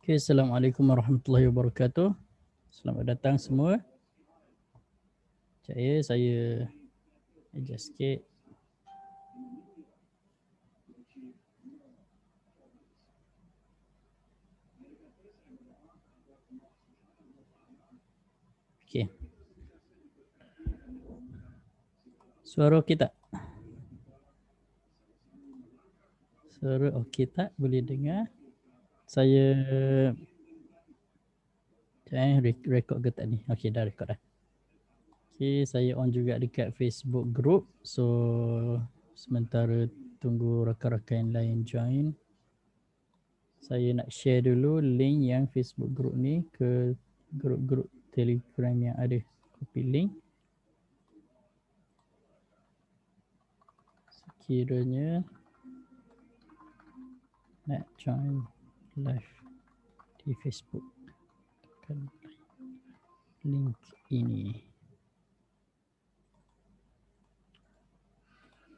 Okay, Assalamualaikum warahmatullahi wabarakatuh. Selamat datang semua. Sekejap ya, saya adjust sikit. Okay. Suara okey tak? Suara okey tak? Boleh dengar? Saya record ke tak ni? Okay, dah record dah. Okay, saya on juga dekat Facebook group. So, sementara tunggu rakan-rakan yang lain join, saya nak share dulu link yang Facebook group ni ke grup-grup Telegram yang ada. Copy link. Sekiranya nak join live di Facebook, tekan link ini.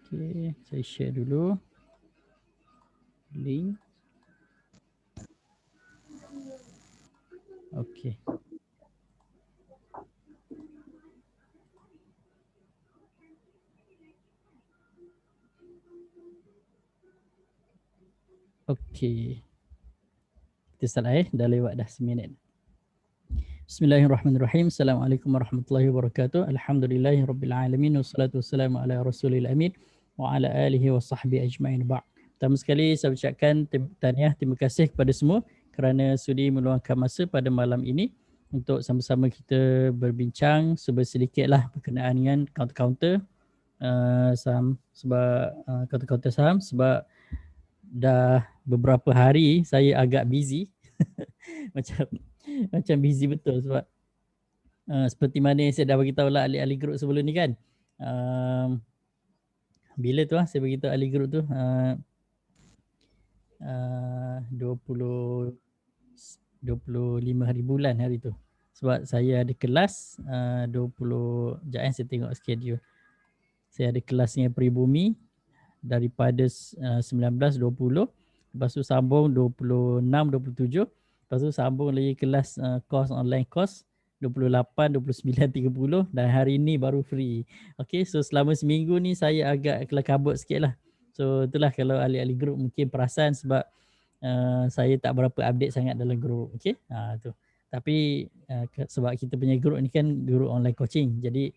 Okay, saya share dulu link. Okay. Okay. Kita start dah lewat dah seminit. Bismillahirrahmanirrahim. Assalamualaikum warahmatullahi wabarakatuh. Alhamdulillahirrabbilalamin. Wassalatu wassalamu ala rasulil amin. Wa ala alihi wa sahbihi ajma'in ba'd. Pertama sekali saya ucapkan tahniah, terima kasih kepada semua kerana sudi meluangkan masa pada malam ini untuk sama-sama kita berbincang sedikitlah berkenaan dengan counter-counter saham, sebab counter-counter saham, sebab dah beberapa hari saya agak busy macam busy betul sebab seperti mana yang saya dah beritahu lah ahli-ahli grup sebelum ni kan. Bila tu saya beritahu ahli grup tu 25 hari bulan hari tu. Sebab saya ada kelas 20, sekejap saya tengok schedule. Saya ada kelasnya Peribumi daripada 19.20, lepas tu sambung 26, 27, lepas tu sambung lagi kelas course online course 28, 29, 30 dan hari ni baru free. Okay, so selama seminggu ni saya agak kelam kabut sikit lah. So itulah kalau ahli-ahli grup mungkin perasan sebab saya tak berapa update sangat dalam grup. Okay, tu. Tapi sebab kita punya grup ni kan grup online coaching, jadi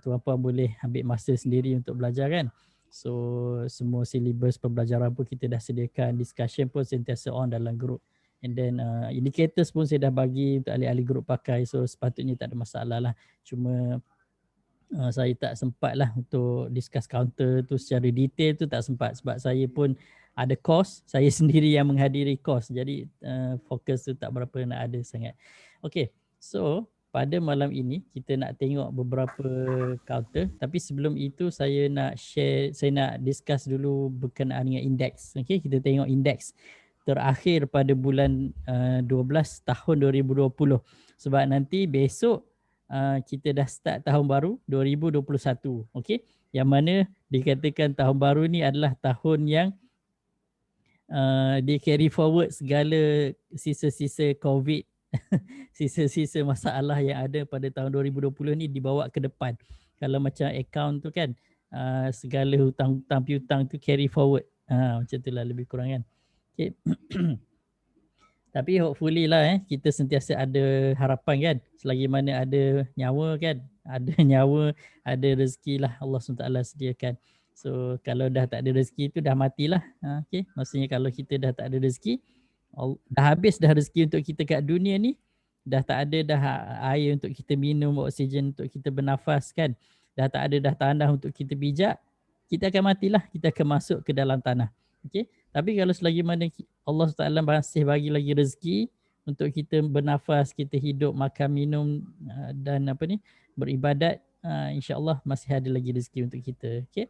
tuan-puan boleh ambil masa sendiri untuk belajar kan. So semua silibus pembelajaran pun kita dah sediakan, discussion pun sentiasa on dalam grup. And then indicators pun saya dah bagi untuk ahli-ahli grup pakai. So sepatutnya tak ada masalah lah. Cuma saya tak sempat lah untuk discuss counter tu secara detail tu, tak sempat sebab saya pun ada course, saya sendiri yang menghadiri course. Jadi fokus tu tak berapa nak ada sangat. Okay, so pada malam ini kita nak tengok beberapa counter, tapi sebelum itu saya nak share, saya nak discuss dulu berkenaan dengan indeks. Okay, kita tengok indeks terakhir pada bulan 12 tahun 2020 sebab nanti besok kita dah start tahun baru 2021. Okay, yang mana dikatakan tahun baru ni adalah tahun yang dia carry forward segala sisa-sisa COVID, sisa-sisa masalah yang ada pada tahun 2020 ni dibawa ke depan. Kalau macam account tu kan, segala hutang-hutang piutang tu carry forward. Macam tu lah lebih kurang kan. Okay. Tapi hopefully lah kita sentiasa ada harapan kan. Selagi mana ada nyawa kan, ada nyawa, ada rezeki lah Allah SWT sediakan. So kalau dah tak ada rezeki tu dah matilah. Okay. Maksudnya kalau kita dah tak ada rezeki, Dah habis dah rezeki untuk kita kat dunia ni, dah tak ada dah air untuk kita minum, oksigen untuk kita bernafas kan, dah tak ada dah tanah untuk kita pijak, kita akan matilah, kita akan masuk ke dalam tanah. Okey, tapi kalau selagi mana Allah Taala masih bagi lagi rezeki untuk kita bernafas, kita hidup, makan, minum dan apa ni, beribadat, insya-Allah masih ada lagi rezeki untuk kita. Okey.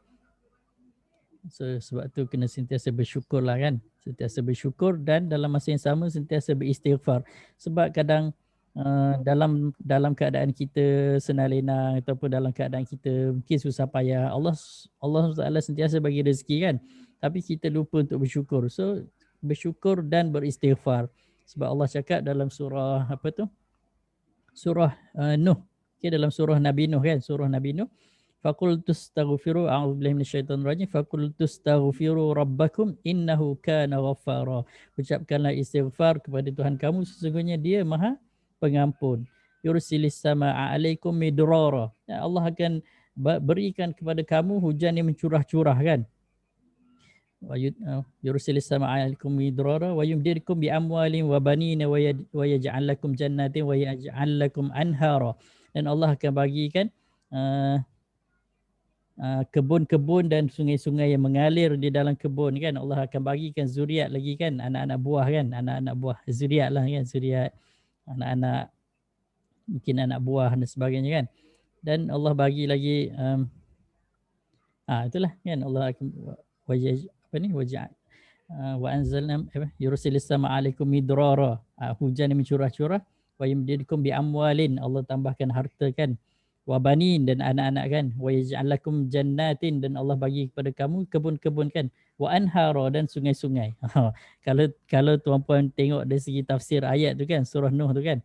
So, sebab tu kena sentiasa bersyukur lah kan. Sentiasa bersyukur dan dalam masa yang sama sentiasa beristighfar. Sebab kadang dalam keadaan kita senang lenang ataupun dalam keadaan kita mungkin susah payah, Allah Taala sentiasa bagi rezeki kan. Tapi kita lupa untuk bersyukur. So bersyukur dan beristighfar. Sebab Allah cakap dalam surah apa tu? Surah Nuh. Okay, dalam surah Nabi Nuh kan, surah Nabi Nuh. فَقُلْتُ اسْتَغْفِرُوا أَعُوذُ بِاللَّهِ مِنَ الشَّيْطَانِ الرَّجِيمِ فَقُلْتُ اسْتَغْفِرُوا رَبَّكُمْ إِنَّهُ كَانَ غَفَّارًا. Ucapkanlah istighfar kepada Tuhan kamu, sesungguhnya Dia Maha Pengampun. Yursilis samaa'a 'alaikum midrara. Allah akan berikan kepada kamu hujan yang mencurah-curah kan. Yursilis samaa'a 'alaikum midrara wa yumdidkum bi amwalin wa banina wa yaj'al lakum jannatin wa yaj'al lakum anhara. Dan Allah akan bagikan kebun-kebun dan sungai-sungai yang mengalir di dalam kebun kan. Allah akan bagikan zuriat lagi kan, anak-anak buah kan, anak-anak buah, zuriat lah kan, zuriat, anak-anak, mungkin anak buah dan sebagainya kan. Dan Allah bagi lagi itulah kan, Allah akan wa anzalna yursilis samaa'a 'alaikum midrara, hujan yang mencurah-curah, wa yumdidkum bi amwalin, Allah tambahkan harta kan, wa banin, dan anak-anak kan, wa yaj'al lakum jannatin, dan Allah bagi kepada kamu kebun-kebun kan, wa anhara, dan sungai-sungai. Kalau tuan-puan tengok dari segi tafsir ayat tu kan, surah Nuh tu kan,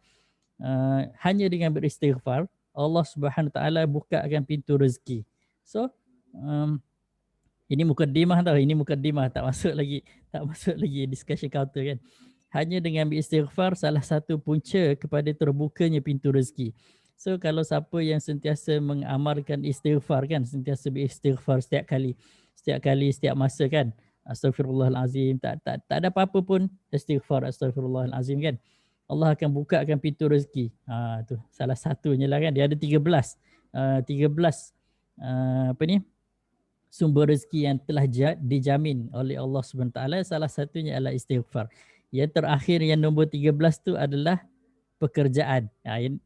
hanya dengan beristighfar Allah Subhanahu taala bukakan pintu rezeki. So ini mukaddimah tau, ini mukaddimah, tak masuk lagi discussion counter kan. Hanya dengan beristighfar salah satu punca kepada terbukanya pintu rezeki. So kalau siapa yang sentiasa mengamalkan istighfar kan, sentiasa beristighfar setiap kali, setiap masa kan, astagfirullahalazim, tak ada apa-apa pun istighfar, astagfirullahalazim kan, Allah akan bukakan pintu rezeki. Tu salah satunya lah kan, dia ada 13 apa ni, sumber rezeki yang telah dijamin oleh Allah SWT. Salah satunya adalah istighfar. Yang terakhir, yang nombor 13 tu adalah pekerjaan.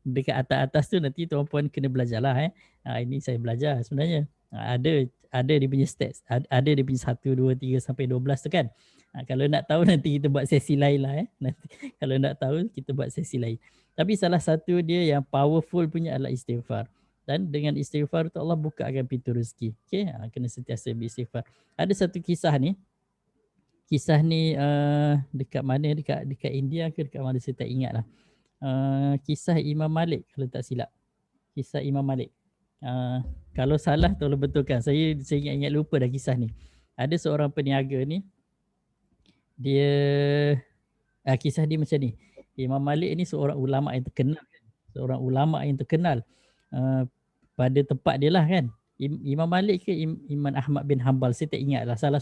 Dekat atas-atas tu nanti tuan-puan kena belajar lah. Ini saya belajar sebenarnya. Ada dia punya stats. Ada dia punya 1, 2, 3 sampai 12 tu kan. Kalau nak tahu nanti kita buat sesi lain lah. Nanti, kalau nak tahu kita buat sesi lain. Tapi salah satu dia yang powerful punya adalah istighfar. Dan dengan istighfar tu Allah bukakan pintu rezeki. Okay? Kena sentiasa beristighfar. Ada satu kisah ni. Kisah ni dekat mana? Dekat India ke dekat mana, saya tak ingat lah. Kisah Imam Malik kalau tak silap. Kisah Imam Malik. Kalau salah tolong betulkan. Saya ingat lupa dah kisah ni. Ada seorang peniaga ni. Dia kisah dia macam ni. Imam Malik ni seorang ulama yang terkenal. Seorang ulama yang terkenal pada tempat dia lah kan. Imam Malik ke Imam Ahmad bin Hanbal, saya tak ingat lah. Salah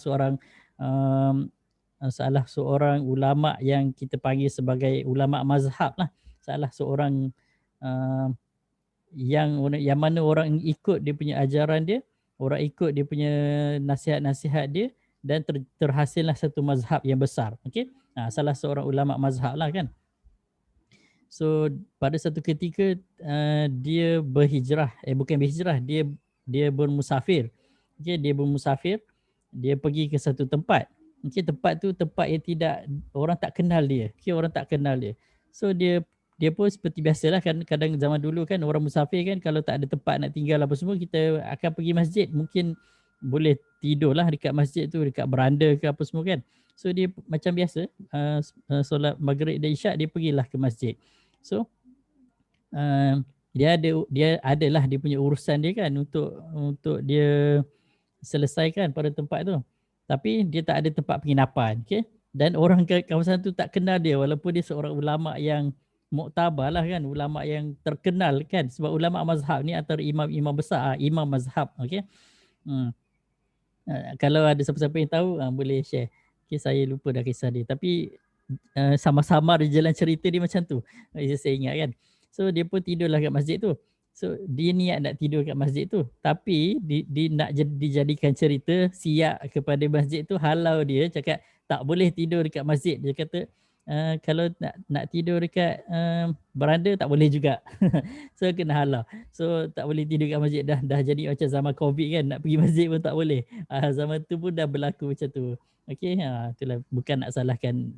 seorang ulama yang kita panggil sebagai ulama mazhab lah. Salah seorang yang mana orang ikut dia punya ajaran dia, orang ikut dia punya nasihat-nasihat dia, dan terhasillah satu mazhab yang besar. Okey, salah seorang ulama mazhab lah kan. So pada satu ketika dia berhijrah, bukan berhijrah, dia bermusafir. Okey, dia bermusafir, dia pergi ke satu tempat. Okey, tempat tu tempat yang tidak, orang tak kenal dia. Okey, orang tak kenal dia. So dia pun seperti biasalah kan, kadang zaman dulu kan orang musafir kan, kalau tak ada tempat nak tinggal apa semua, kita akan pergi masjid. Mungkin boleh tidurlah dekat masjid tu, dekat beranda ke apa semua kan. So dia macam biasa solat maghrib dan isyak, dia pergilah ke masjid. So dia adalah dia punya urusan dia kan, untuk dia selesaikan pada tempat tu. Tapi dia tak ada tempat penginapan. Okay? Dan orang kawasan tu tak kenal dia, walaupun dia seorang ulama yang muktabar lah kan, ulama yang terkenal kan, sebab ulama mazhab ni antara imam-imam besar, imam mazhab. Okay? Kalau ada siapa-siapa yang tahu boleh share. Okay, saya lupa dah kisah dia. Tapi sama-sama di jalan cerita dia macam tu. Saya ingat kan. So dia pun tidurlah kat masjid tu. So dia niat nak tidur kat masjid tu. Tapi di nak dijadikan cerita, siap kepada masjid tu halau dia, cakap tak boleh tidur dekat masjid. Dia kata kalau nak tidur dekat beranda tak boleh juga. So kena halau. So tak boleh tidur kat masjid, dah jadi macam zaman Covid kan, nak pergi masjid pun tak boleh. Zaman tu pun dah berlaku macam tu. Okey, itulah bukan nak salahkan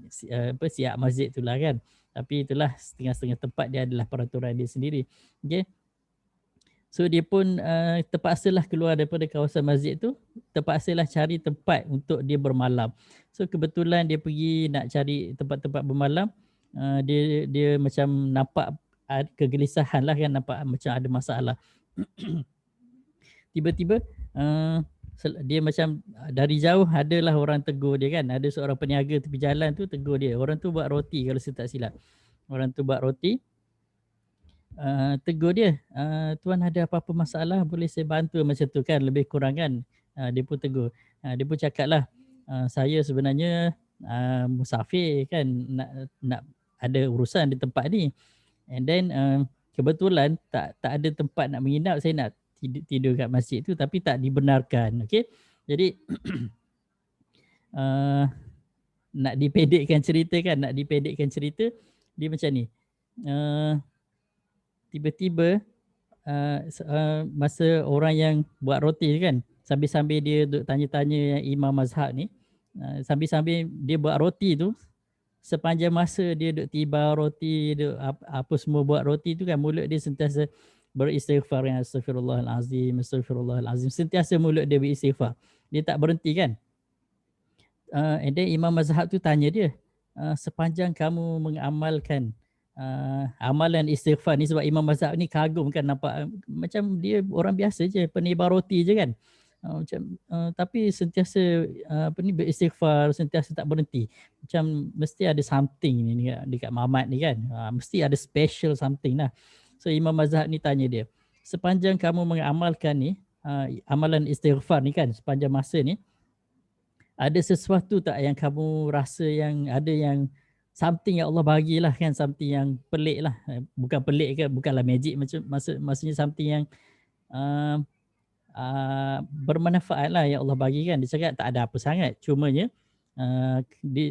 siap masjid itulah kan. Tapi itulah setengah-setengah tempat dia adalah peraturan dia sendiri. Okey. So dia pun terpaksalah keluar daripada kawasan masjid tu, terpaksalah cari tempat untuk dia bermalam. So kebetulan dia pergi nak cari tempat-tempat bermalam, dia macam nampak kegelisahan lah kan, nampak macam ada masalah. Tiba-tiba dia macam dari jauh adalah orang tegur dia kan, ada seorang peniaga tepi jalan tu tegur dia. Orang tu buat roti kalau saya tak silap. Orang tu buat roti, tegur dia, tuan ada apa-apa masalah boleh saya bantu, macam tu kan, lebih kurang kan. Dia pun tegur. Dia pun cakap lah, saya sebenarnya musafir kan, nak ada urusan di tempat ni. And then kebetulan tak ada tempat nak menginap, saya nak tidur kat masjid tu tapi tak dibenarkan. Okey. Jadi nak dipedekkan cerita, dia macam ni. Tiba-tiba masa orang yang buat roti kan, sambil-sambil dia duk tanya-tanya yang imam mazhab ni, sambil-sambil dia buat roti tu, sepanjang masa dia duk tiba roti, duk apa semua buat roti tu kan, mulut dia sentiasa beristighfar, yang astagfirullahalazim, astagfirullahalazim, sentiasa mulut dia beristighfar. Dia tak berhenti kan. And then imam mazhab tu tanya dia, sepanjang kamu mengamalkan amalan istighfar ni, sebab imam mazhab ni kagum kan, nampak macam dia orang biasa je, penibar roti je kan. Tapi sentiasa beristighfar, sentiasa tak berhenti. Macam mesti ada something ni dekat Mamat ni kan. Mesti ada special something lah. So imam mazhab ni tanya dia, sepanjang kamu mengamalkan ni amalan istighfar ni kan, sepanjang masa ni, ada sesuatu tak yang kamu rasa yang ada yang something yang Allah bagilah kan, something yang pelik lah. Bukan pelik ke, bukanlah magic, macam maksudnya something yang bermanfaat lah yang Allah bagi kan. Dia cakap tak ada apa sangat, cumanya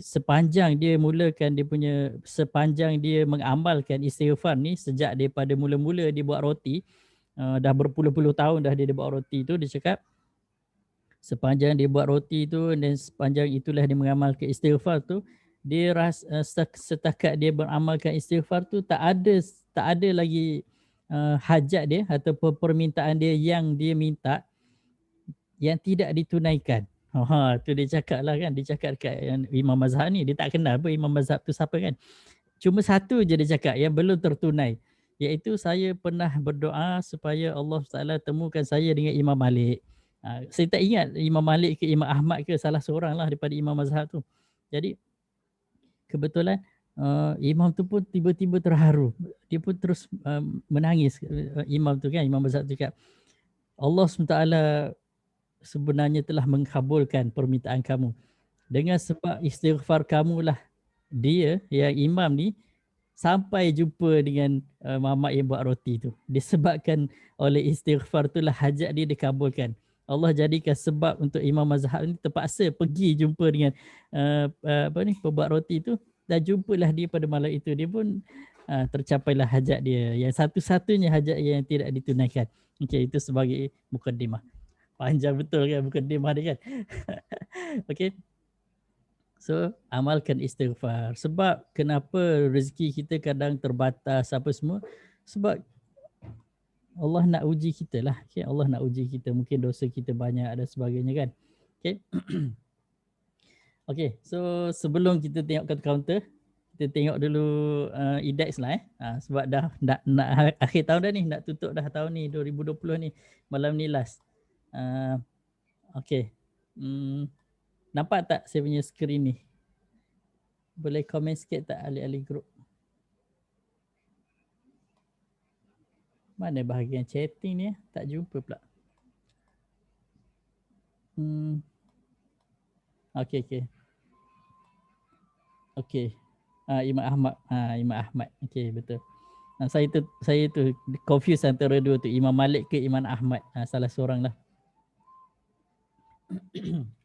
sepanjang dia mulakan dia punya, sepanjang dia mengamalkan istighfar ni sejak daripada mula-mula dia buat roti, dah berpuluh-puluh tahun dah dia buat roti tu, dia cakap sepanjang dia buat roti tu dan sepanjang itulah dia mengamalkan istighfar tu, dia setakat dia beramalkan istighfar tu, tak ada lagi hajat dia ataupun permintaan dia yang dia minta yang tidak ditunaikan. Tu dia cakap lah kan, dia cakap dekat imam mazhab ni, dia tak kenal apa imam mazhab tu siapa kan. Cuma satu je dia cakap yang belum tertunai, iaitu saya pernah berdoa supaya Allah Taala temukan saya dengan Imam Malik. Saya tak ingat Imam Malik ke Imam Ahmad ke, salah seorang lah daripada imam mazhab tu. Jadi kebetulan imam tu pun tiba-tiba terharu. Dia pun terus menangis. Imam tu kan, imam mazhab tu cakap, Allah SWT sebenarnya telah mengkabulkan permintaan kamu. Dengan sebab istighfar kamu lah dia, yang imam ni, sampai jumpa dengan mamak yang buat roti tu. Disebabkan oleh istighfar itulah hajat dia dikabulkan. Allah jadikan sebab untuk imam mazhab ni terpaksa pergi jumpa dengan pembuat roti tu, dan jumpalah dia pada malam itu. Dia pun tercapailah hajat dia, yang satu-satunya hajat yang tidak ditunaikan. Okey, itu sebagai mukadimah. Panjang betul kan mukadimah dia kan. Okey. So amalkan istighfar. Sebab kenapa rezeki kita kadang terbatas apa semua, sebab Allah nak uji kita lah. Okay? Allah nak uji kita. Mungkin dosa kita banyak dan sebagainya kan. Okay. Okay. So sebelum kita tengok kat counter, kita tengok dulu index lah sebab dah nak akhir tahun dah ni, nak tutup dah tahun ni 2020 ni. Malam ni last. Okay. Nampak tak saya punya skrin ni? Boleh komen sikit tak ahli-ahli grup? Mana bahagian chatting ni? Tak jumpa pula. Okay. Okay. Imam Ahmad. Imam Ahmad. Okey, betul. Saya tu confuse antara dua tu, Imam Malik ke Imam Ahmad. Salah seorang lah.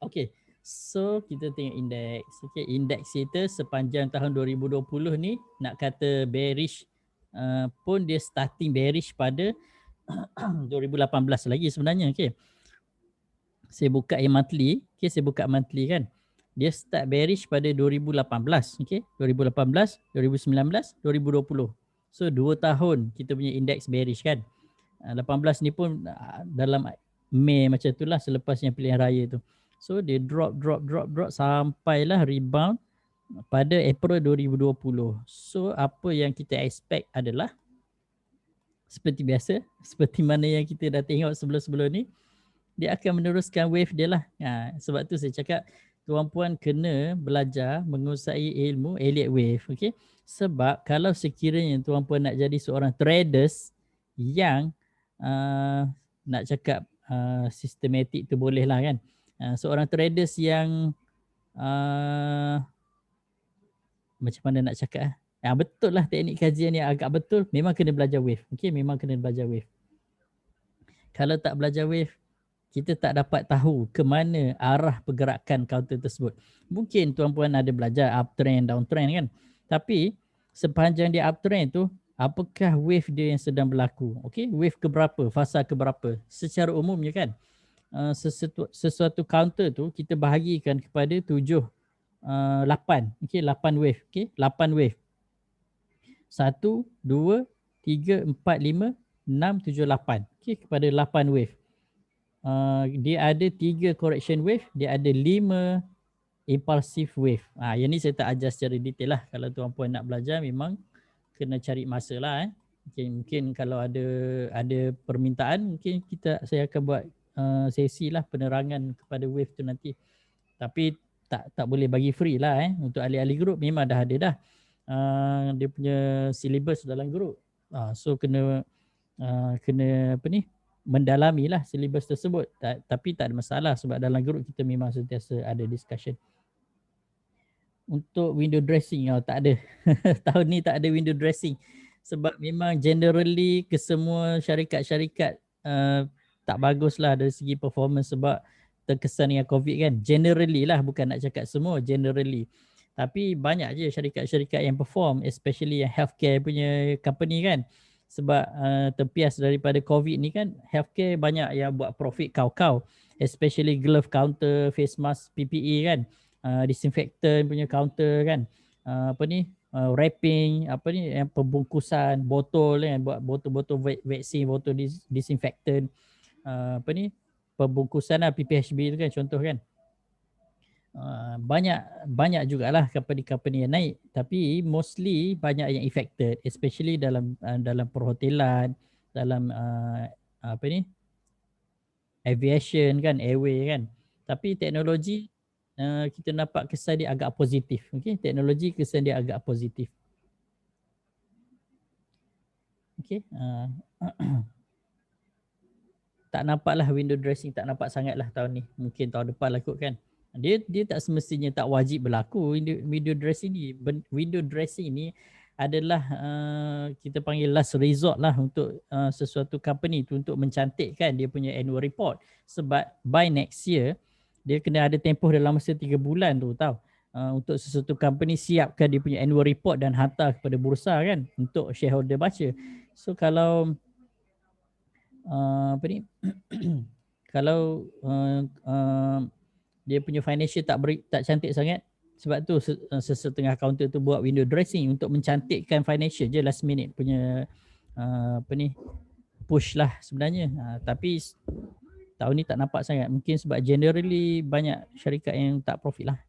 Okey. So kita tengok indeks. Okey, indeks kita sepanjang tahun 2020 ni nak kata bearish pun dia starting bearish pada 2018 lagi sebenarnya. Okey. Saya buka yang monthly. Okey, saya buka monthly kan. Dia start bearish pada 2018. Okey, 2018, 2019, 2020. So 2 tahun kita punya indeks bearish kan. 18 ni pun dalam Mei macam itulah selepas yang pilihan raya tu. So dia drop sampailah rebound pada April 2020. So apa yang kita expect adalah seperti biasa, seperti mana yang kita dah tengok sebelum-sebelum ni, dia akan meneruskan wave dia lah. Sebab tu saya cakap tuan-puan kena belajar menguasai ilmu Elliott wave. Okay? Sebab kalau sekiranya tuan-puan nak jadi seorang traders yang nak cakap sistematik tu boleh lah kan. Seorang traders yang macam mana nak cakap betul lah teknik kajian yang agak betul, memang kena belajar wave. Okay, memang kena belajar wave. Kalau tak belajar wave, kita tak dapat tahu ke mana arah pergerakan counter tersebut. Mungkin tuan-puan ada belajar uptrend, downtrend kan. Tapi sepanjang dia uptrend tu, apakah wave dia yang sedang berlaku? Okay, wave keberapa, fasa keberapa? Secara umumnya kan, sesuatu counter tu kita bahagikan kepada 8. Okay, 8 wave. Okay, 8 wave. 1, 2, 3, 4, 5, 6, 7, 8. Okay, kepada 8 wave. Dia ada 3 correction wave, dia ada 5 impulsive wave. Yang ni saya tak ajar secara detail lah. Kalau tuan-puan nak belajar memang kena cari masa lah. Mungkin kalau ada permintaan, mungkin saya akan buat sesi lah penerangan kepada wave tu nanti. Tapi tak boleh bagi free lah. Untuk ahli-ahli group memang dah ada dah dia punya syllabus dalam group. So kena apa ni, mendalami lah syllabus tersebut. Tapi tak ada masalah sebab dalam group kita memang sentiasa ada discussion. Untuk window dressing tak ada. Tahun ni tak ada window dressing sebab memang generally kesemua syarikat-syarikat tak bagus lah dari segi performance sebab terkesan dengan COVID kan. Generally lah, bukan nak cakap semua, generally. Tapi banyak je syarikat-syarikat yang perform, especially yang healthcare punya company kan. Sebab terpias daripada COVID ni kan, healthcare banyak yang buat profit kau-kau. Especially glove counter, face mask, PPE kan. Disinfectant punya counter kan. Wrapping, yang pembungkusan botol kan, buat botol-botol vaksin, botol disinfectant. Pembungkusan lah PPHB tu kan, contoh kan. Banyak jugalah company-company yang naik, tapi mostly banyak yang affected, especially dalam perhotelan, dalam aviation kan, airway kan. Tapi teknologi kita nampak kesan dia agak positif. Okay? Teknologi kesan dia agak positif. Okay. Tak nampaklah window dressing, tak nampak sangatlah tahun ni. Mungkin tahun depan lah kot kan. Dia tak semestinya tak wajib berlaku window dressing ni. Window dressing ni adalah kita panggil last resort lah untuk sesuatu company tu untuk mencantikkan dia punya annual report. Sebab by next year, dia kena ada tempoh dalam masa 3 bulan tu tau. Untuk sesuatu company siapkan dia punya annual report dan hantar kepada bursa kan untuk shareholder baca. So kalau kalau dia punya financial tak cantik sangat, sebab tu sesetengah counter tu buat window dressing untuk mencantikkan financial je, last minute punya push lah sebenarnya. Tapi tahun ni tak nampak sangat, mungkin sebab generally banyak syarikat yang tak profit lah.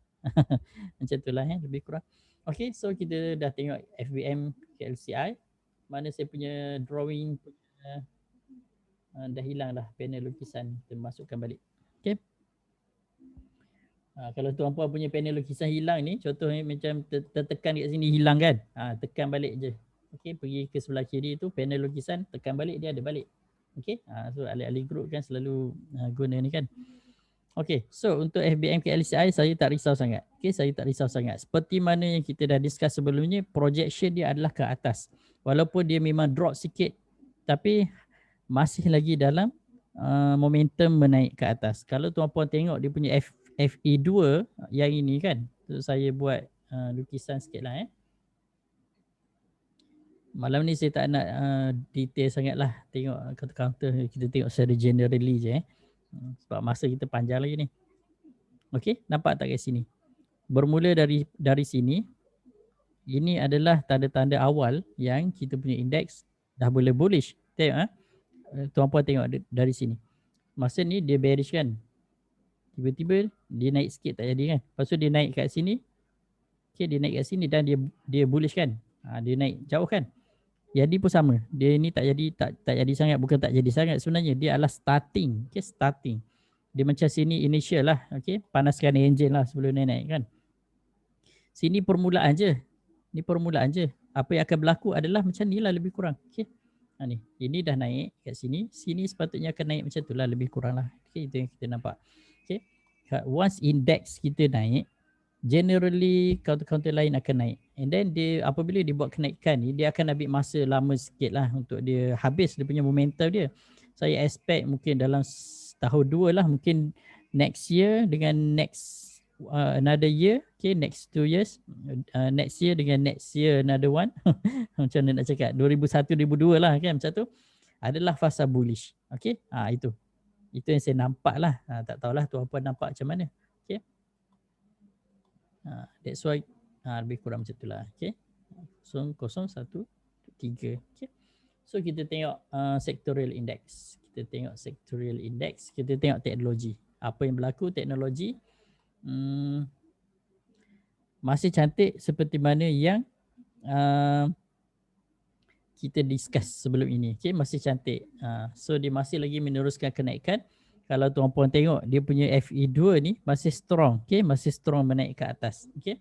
Macam tu lah lebih kurang. Okay, so kita dah tengok FBM KLCI. Mana saya punya drawing punya dah hilang dah panel lukisan, kita masukkan balik. Okay. Kalau tuan-puan punya panel lukisan hilang ni, contohnya macam tertekan kat sini hilang kan, tekan balik je. Okay, pergi ke sebelah kiri tu panel lukisan, tekan balik, dia ada balik. Okay, so ahli-ahli group kan selalu guna ni kan. Okay, so untuk FBM KLCI saya tak risau sangat. Okay, saya tak risau sangat. Seperti mana yang kita dah discuss sebelumnya, projection dia adalah ke atas. Walaupun dia memang drop sikit, tapi masih lagi dalam momentum menaik ke atas. Kalau tuan-puan tengok dia punya FE2 yang ini kan, so saya buat lukisan sikit lah. Malam ni saya tak nak detail sangat lah tengok counter-counter, kita tengok secara generally je. Sebab masa kita panjang lagi ni. Okey, nampak tak kat sini? Bermula dari sini, ini adalah tanda-tanda awal yang kita punya indeks dah boleh bullish. Tengok tuan-puan tengok dari sini. Masa ni dia bearish kan. Tiba-tiba dia naik sikit tak jadi kan. Lepas tu dia naik kat sini. Okay, dia naik kat sini dan dia bullish kan. Dia naik jauh kan. Jadi pun sama. Dia ni tak jadi sangat, bukan tak jadi sangat sebenarnya. Dia adalah starting. Okay, starting. Dia macam sini initial lah. Okay, panaskan engine lah sebelum dia naik kan. Sini permulaan je. Ni permulaan je. Apa yang akan berlaku adalah macam ni lah lebih kurang. Okay. Ni. Ini dah naik kat sini. Sini sepatutnya akan naik macam tu lah lebih kurang lah. Okay, itu yang kita nampak. Okay. Once index kita naik, generally counter-counter lain akan naik. And then dia apabila dia buat kenaikan ni, dia akan ambil masa lama sikit lah untuk dia habis dia punya momentum dia. Saya expect mungkin dalam tahun 2 lah, mungkin next year dengan next another year, okay, next 2 years, next year dengan next year another one. Macam mana nak cakap, 2001-2002 lah kan, macam tu adalah fasa bullish. Okay, itu yang saya nampak lah. Tak tahulah tuan-puan nampak macam mana. Okay, that's why lebih kurang macam tu lah. Okay, 0, 1, 3. Okay, so kita tengok sectorial index. Kita tengok sectorial index, kita tengok teknologi. Apa yang berlaku teknologi, masih cantik seperti mana yang kita discuss sebelum ini. Okay, masih cantik. So dia masih lagi meneruskan kenaikan. Kalau tuan-puan tengok dia punya FE2 ni masih strong. Okay, masih strong menaik ke atas. Okay.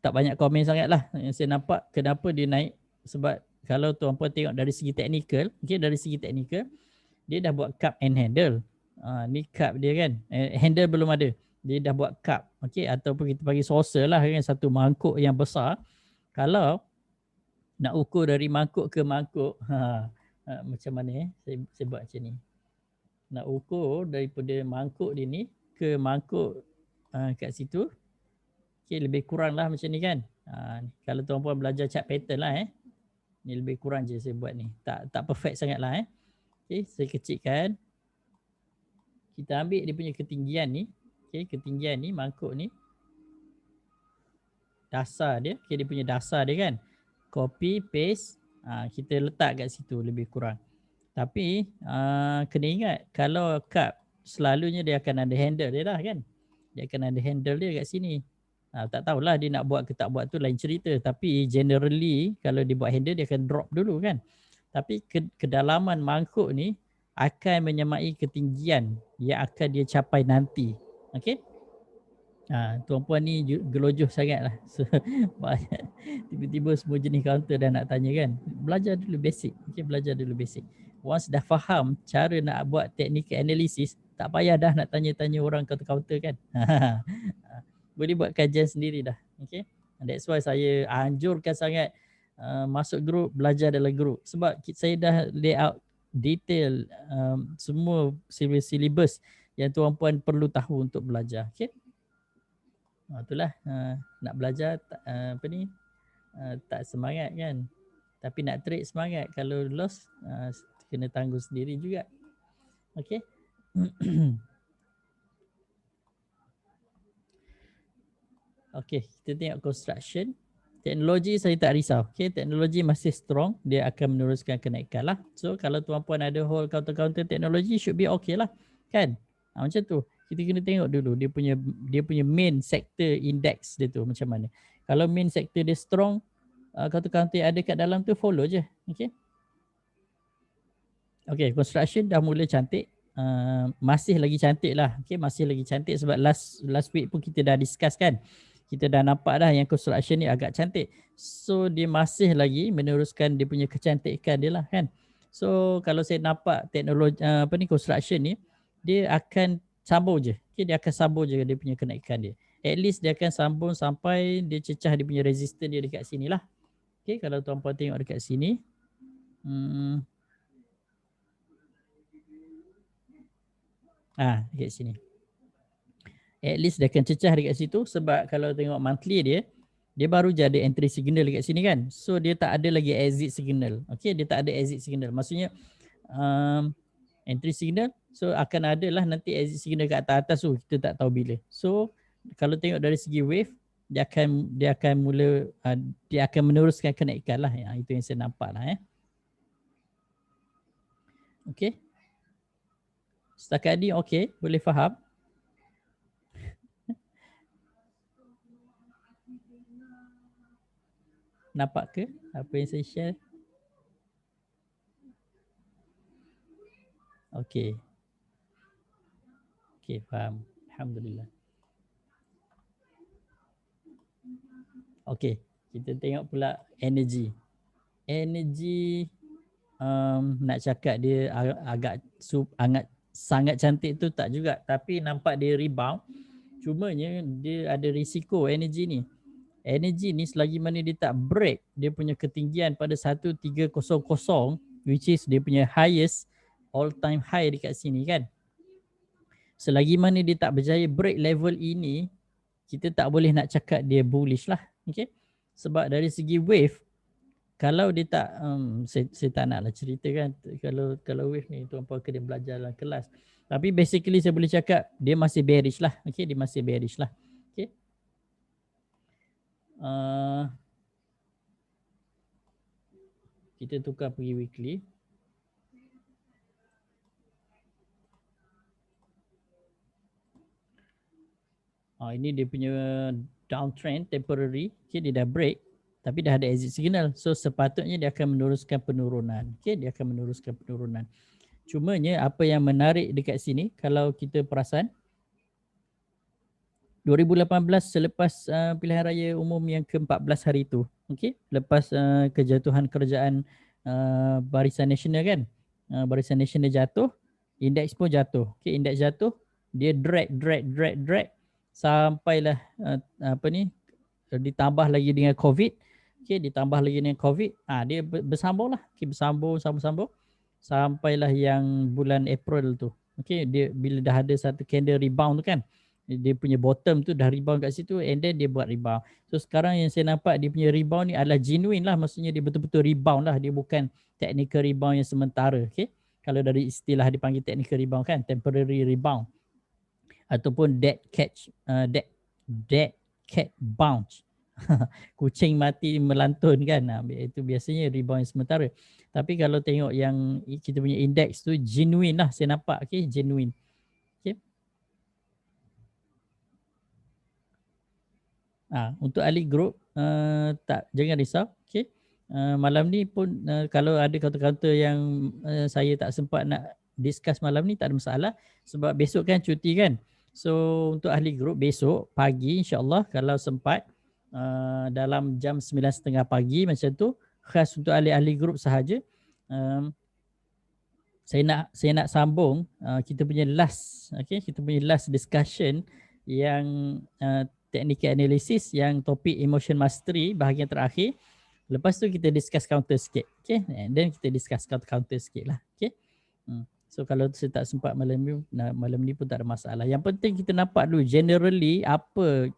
Tak banyak komen sangat lah. Yang saya nampak kenapa dia naik. Sebab kalau tuan-puan tengok dari segi teknikal, okay, dari segi teknikal, dia dah buat cup and handle. Ni cup dia kan. Handle belum ada. Dia dah buat cup. Okay, ataupun kita panggil saucer lah kan. Satu mangkuk yang besar. Kalau nak ukur dari mangkuk ke mangkuk, macam mana saya buat macam ni. Nak ukur daripada mangkuk dia ni ke mangkuk kat situ. Okay, lebih kurang lah macam ni kan. Kalau tuan-puan belajar chart pattern lah ni lebih kurang je saya buat ni. Tak perfect sangat lah Okay, saya kecilkan. Kita ambil dia punya ketinggian ni. Okay, ketinggian ni, mangkuk ni. Dasar dia. Okay, dia punya dasar dia kan. Copy, paste. Kita letak kat situ lebih kurang. Tapi kena ingat kalau cup selalunya dia akan ada handle dia dah kan. Dia akan ada handle dia kat sini. Tak tahulah dia nak buat ke tak buat tu lain cerita. Tapi generally kalau dia buat handle dia akan drop dulu kan. Tapi kedalaman mangkuk ni akan menyamai ketinggian yang akan dia capai nanti. Okay. Tuan-puan ni gelojoh sangat lah. So, tiba-tiba semua jenis counter dah nak tanya kan. Belajar dulu basic. Okay, belajar dulu basic. Once dah faham cara nak buat technical analysis, tak payah dah nak tanya-tanya orang counter-counter kan. Boleh buat kajian sendiri dah. Okay. That's why saya anjurkan sangat masuk grup, belajar dalam grup. Sebab saya dah lay out detail semua syllabus yang tuan-puan perlu tahu untuk belajar. Okay. Itulah nak belajar tak semangat kan. Tapi nak trade semangat. Kalau loss kena tanggung sendiri juga. Okay. Okay, kita tengok construction. Teknologi saya tak risau. Okay, teknologi masih strong. Dia akan meneruskan kenaikan lah. So kalau tuan-puan ada hold counter-counter teknologi should be okay lah. Kan? Macam tu. Kita kena tengok dulu dia punya main sector index dia tu macam mana. Kalau main sector dia strong, counter-counter yang ada kat dalam tu follow je. Okay. Okay, construction dah mula cantik. Masih lagi cantik lah. Okay, masih lagi cantik sebab last week pun kita dah discuss kan. Kita dah nampak dah yang construction ni agak cantik. So dia masih lagi meneruskan dia punya kecantikan dia lah kan. So kalau saya nampak teknologi construction ni, dia akan sambung je. Okay, dia akan sambung je dia punya kenaikan dia. At least dia akan sambung sampai dia cecah dia punya resistance dia dekat sini lah. Okay, kalau tuan-puan tengok dekat sini. Dekat sini. At least dia akan cecah dekat situ sebab kalau tengok monthly dia baru je ada entry signal dekat sini kan. So dia tak ada lagi exit signal. Okay, dia tak ada exit signal. Maksudnya entry signal, so akan ada lah nanti exit signal kat atas tu, kita tak tahu bila. So kalau tengok dari segi wave, dia akan mula dia akan meneruskan kenaikan lah. Itu yang saya nampak lah. Okay. Setakat ni okay, boleh faham? Nampak ke apa yang saya share? Okay. Okay, faham. Alhamdulillah. Okay, kita tengok pula energy. Energy nak cakap dia agak sangat cantik tu tak juga, tapi nampak dia rebound. Cumanya dia ada risiko energy ni. Energy ni selagi mana dia tak break dia punya ketinggian pada 1300 which is dia punya highest all time high dekat sini kan. Selagi mana dia tak berjaya break level ini, kita tak boleh nak cakap dia bullish lah. Okay? Sebab dari segi wave, kalau dia tak, saya tak nak lah cerita kan, kalau wave ni tuan-puan kena belajar dalam kelas. Tapi basically saya boleh cakap dia masih bearish lah. Okay, dia masih bearish lah. Okay. Kita tukar pergi weekly. Ini dia punya downtrend temporary. Okay, dia dah break. Tapi dah ada exit signal. So sepatutnya dia akan meneruskan penurunan. Okay, dia akan meneruskan penurunan. Cumanya apa yang menarik dekat sini, kalau kita perasan, 2018 selepas pilihan raya umum yang ke-14 hari itu, okay, lepas kejatuhan kerajaan Barisan Nasional kan, Barisan Nasional jatuh, indeks pun jatuh. Okay, indeks jatuh, dia drag sampailah ditambah lagi dengan COVID. Okay, ditambah lagi dengan COVID, dia bersambung lah. Okay, bersambung sampailah yang bulan April tu. Okay, dia bila dah ada satu candle rebound tu kan, dia punya bottom tu dah rebound kat situ and then dia buat rebound. So sekarang yang saya nampak dia punya rebound ni adalah genuine lah, maksudnya dia betul-betul rebound lah, dia bukan technical rebound yang sementara. Okay, kalau dari istilah dipanggil technical rebound kan, temporary rebound ataupun dead cat bounce. Kucing mati melantun kan, itu biasanya rebound yang sementara. Tapi kalau tengok yang kita punya indeks tu genuine lah saya nampak. Okay, genuine. Okay. Untuk ahli group jangan risau. Okay. Malam ni pun kalau ada counter-counter yang saya tak sempat nak discuss malam ni, tak ada masalah sebab besok kan cuti kan. So untuk ahli group besok pagi insyaAllah kalau sempat dalam jam 9.30 pagi macam tu, khas untuk ahli-ahli group sahaja, saya nak sambung kita punya last, okay, kita punya last discussion yang technical analysis yang topik emotion mastery bahagian terakhir. Lepas tu kita discuss counter sikit. Okay, and then kita discuss counter sikit lah. Okay. So kalau saya tak sempat malam ni pun tak ada masalah. Yang penting kita nampak dulu generally apa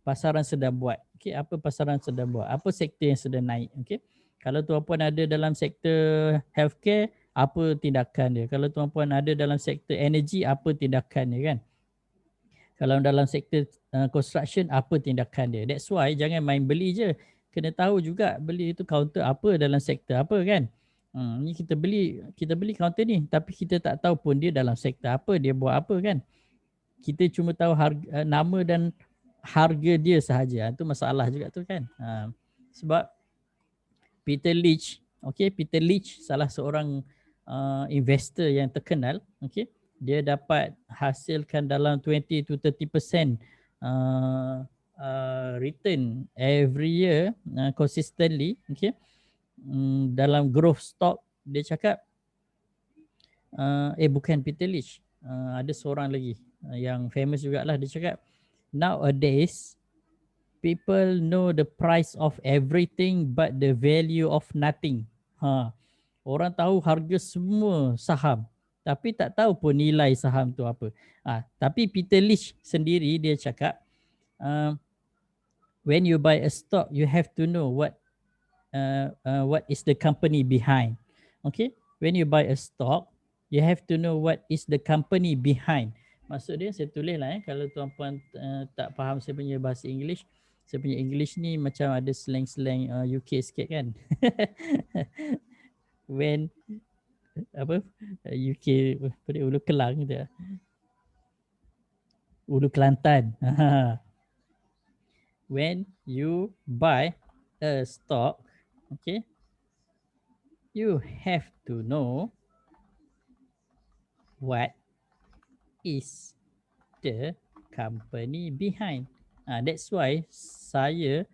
pasaran sedang buat. Okay, apa pasaran sedang buat. Apa sektor yang sedang naik. Okay. Kalau tuan-puan ada dalam sektor healthcare, apa tindakan dia. Kalau tuan-puan ada dalam sektor energy, apa tindakan dia kan. Kalau dalam sektor construction, apa tindakan dia. That's why jangan main beli je. Kena tahu juga beli itu counter apa dalam sektor apa kan. Ni kita beli counter ni tapi kita tak tahu pun dia dalam sektor apa, dia buat apa kan. Kita cuma tahu nama dan harga dia sahaja. Itu masalah juga tu kan. Sebab Peter Lynch, Peter Lynch salah seorang investor yang terkenal, dia dapat hasilkan dalam 20 to 30% return every year consistently, dalam growth stock dia cakap bukan Peter Lynch, ada seorang lagi yang famous jugalah, dia cakap nowadays people know the price of everything but the value of nothing. Orang tahu harga semua saham tapi tak tahu pun nilai saham tu apa. Tapi Peter Lynch sendiri dia cakap when you buy a stock you have to know what is the company behind. Okay, when you buy a stock you have to know what is the company behind. Maksud dia, saya tulis lah kalau tuan-puan tak faham saya punya bahasa English, saya punya English ni macam ada slang-slang UK sikit kan. When apa UK pada Ulu Kelang gitu, Ulu Kelantan. When you buy a stock, okay, you have to know what is the company behind. That's why saya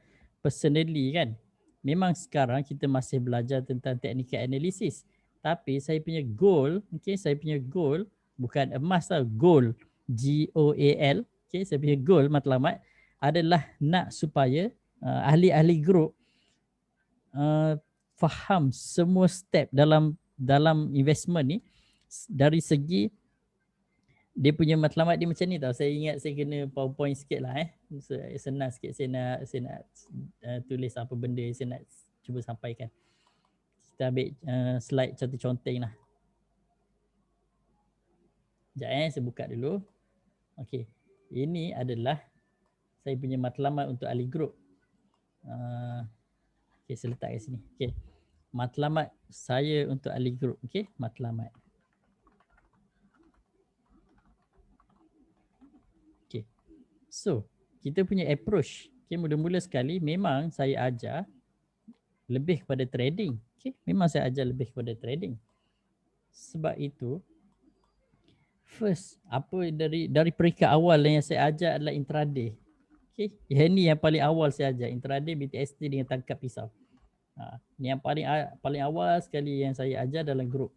personally kan, memang sekarang kita masih belajar tentang technical analysis. Tapi saya punya goal, okay, saya punya goal bukan emas tau, goal, G-O-A-L, okay, saya punya goal matlamat adalah nak supaya ahli-ahli group faham semua step dalam investment ni dari segi dia punya matlamat dia macam ni tau. Saya ingat saya kena PowerPoint sikit lah senang sikit saya nak tulis apa benda saya nak cuba sampaikan. Kita ambil slide contoh-conteng lah. Sekejap saya buka dulu. Okey, ini adalah saya punya matlamat untuk ahli group. Okey, saya letak kat sini. Okey, matlamat saya untuk ahli group. Okey, matlamat. Okey, so kita punya approach, okay, mula-mula sekali memang saya ajar lebih kepada trading. Okay, memang saya ajar lebih kepada trading. Sebab itu first apa dari peringkat awal yang saya ajar adalah intraday. Okay, yang ni yang paling awal saya ajar, intraday, BTST dengan tangkap pisau. Ni yang paling awal sekali yang saya ajar dalam grup.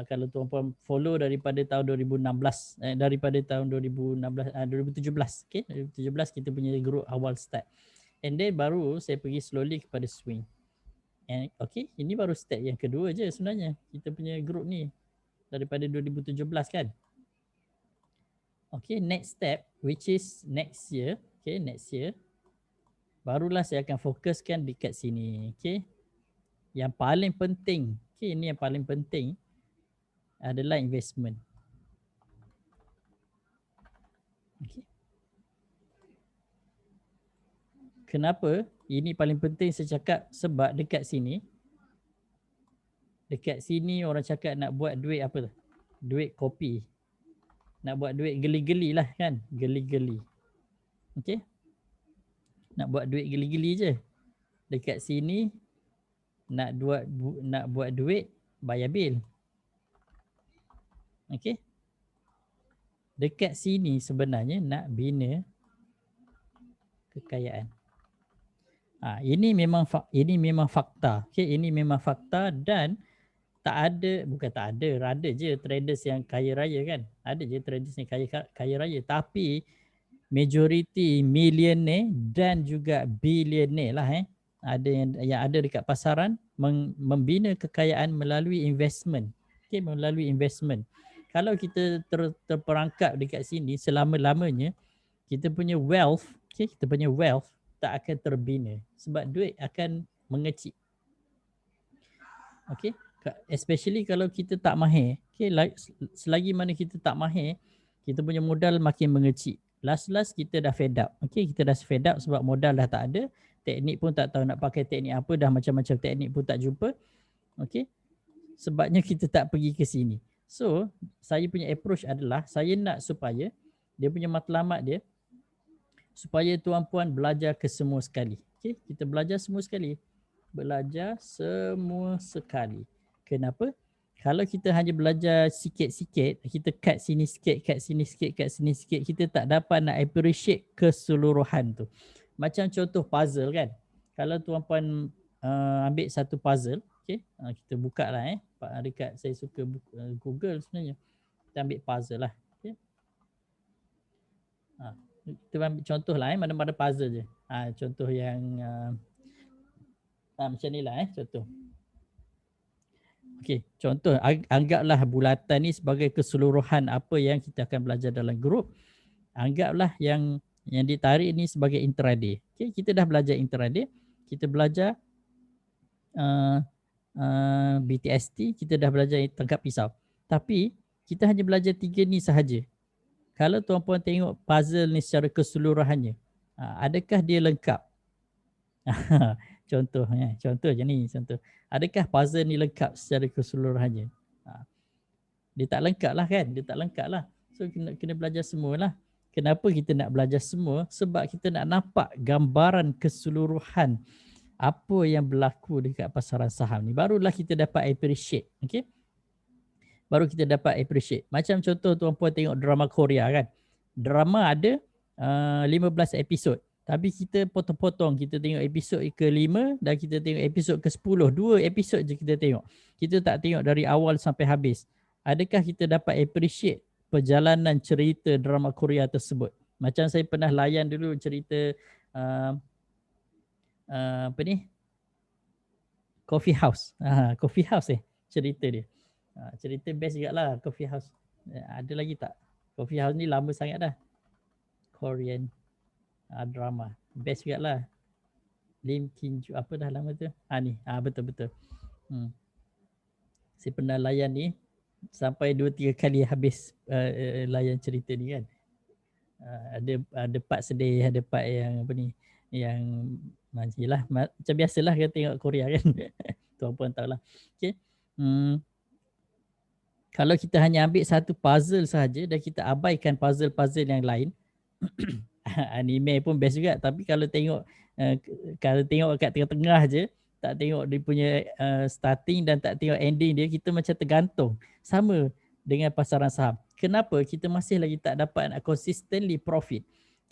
Kalau tuan-puan follow daripada tahun 2016, daripada tahun 2017, okay, 2017 kita punya grup awal start. And then baru saya pergi slowly kepada swing. And okay, ini baru step yang kedua je sebenarnya kita punya group ni daripada 2017 kan. Okay, next step which is next year. Okay, next year barulah saya akan fokuskan dekat sini. Okay, yang paling penting, okay, ini yang paling penting adalah investment. Okay. Kenapa ini paling penting saya cakap? Sebab dekat sini orang cakap nak buat duit apa tu? Duit kopi. Nak buat duit geli-geli lah kan? Geli-geli. Okay. Nak buat duit geli-geli je. Dekat sini nak buat duit bayar bil. Okay. Dekat sini sebenarnya nak bina kekayaan. Ini memang fakta. Okay, ini memang fakta dan bukan tak ada je traders yang kaya raya kan. Ada je traders yang kaya raya, tapi majority millionaire dan juga billionaire lah ada yang ada dekat pasaran membina kekayaan melalui investment. Okay, melalui investment. Kalau kita terperangkap dekat sini selama-lamanya, kita punya wealth, okay, kita punya wealth tak akan terbina sebab duit akan mengecil. Okay, especially kalau kita tak mahir. Okay, selagi mana kita tak mahir, kita punya modal makin mengecil. Last kita dah fed up. Okay, kita dah fed up sebab modal dah tak ada. Teknik pun tak tahu nak pakai teknik apa, dah macam-macam teknik pun tak jumpa. Okay, sebabnya kita tak pergi ke sini. So, saya punya approach adalah saya nak supaya dia punya matlamat dia supaya tuan-puan belajar ke semua sekali. Okay, kita belajar semua sekali. Belajar semua sekali. Kenapa? Kalau kita hanya belajar sikit-sikit, kita cut sini sikit, cut sini sikit, cut sini sikit, kita tak dapat nak appreciate keseluruhan tu. Macam contoh puzzle kan. Kalau tuan-puan ambil satu puzzle, Okay, kita buka lah dekat saya suka Google sebenarnya. Kita ambil puzzle lah. Okay. Kita ambil contoh lah mana-mana puzzle je. Contoh yang macam ni lah contoh. Okey, contoh anggaplah bulatan ni sebagai keseluruhan apa yang kita akan belajar dalam grup. Anggaplah yang ditarik ni sebagai intraday. Okey, kita dah belajar intraday, kita belajar BTST, kita dah belajar tangkap pisau. Tapi kita hanya belajar 3 ni sahaja. Kalau tuan-puan tengok puzzle ni secara keseluruhannya, adakah dia lengkap? Contoh je ni contoh. Adakah puzzle ni lengkap secara keseluruhannya? Dia tak lengkap lah kan? Dia tak lengkap lah. So kena belajar semualah. Kenapa kita nak belajar semua? Sebab kita nak nampak gambaran keseluruhan apa yang berlaku dekat pasaran saham ni. Barulah kita dapat appreciate. Okay? Baru kita dapat appreciate. Macam contoh tuan-puan tengok drama Korea kan. Drama ada 15 episod. Tapi kita potong-potong. Kita tengok episod ke-5 dan kita tengok episod ke-10. 2 episod je kita tengok. Kita tak tengok dari awal sampai habis. Adakah kita dapat appreciate perjalanan cerita drama Korea tersebut? Macam saya pernah layan dulu cerita apa ni? Coffee House. Coffee House cerita dia. Cerita best juga lah Coffee House. Ada lagi tak? Coffee House ni lama sangat dah. Korean drama. Best juga lah. Lim Kim Joo apa dah lama tu? Ni. Betul-betul. Saya pernah layan ni sampai 2-3 kali habis layan cerita ni kan. Ada part sedih, ada part yang apa ni, yang macam biasalah kita tengok Korea kan. Tuan-puan tahulah. Okay. Kalau kita hanya ambil satu puzzle sahaja dan kita abaikan puzzle-puzzle yang lain, anime pun best juga. Tapi kalau tengok kat tengah-tengah je, tak tengok dia punya starting dan tak tengok ending dia, kita macam tergantung. Sama dengan pasaran saham. Kenapa kita masih lagi tak dapat nak consistently profit?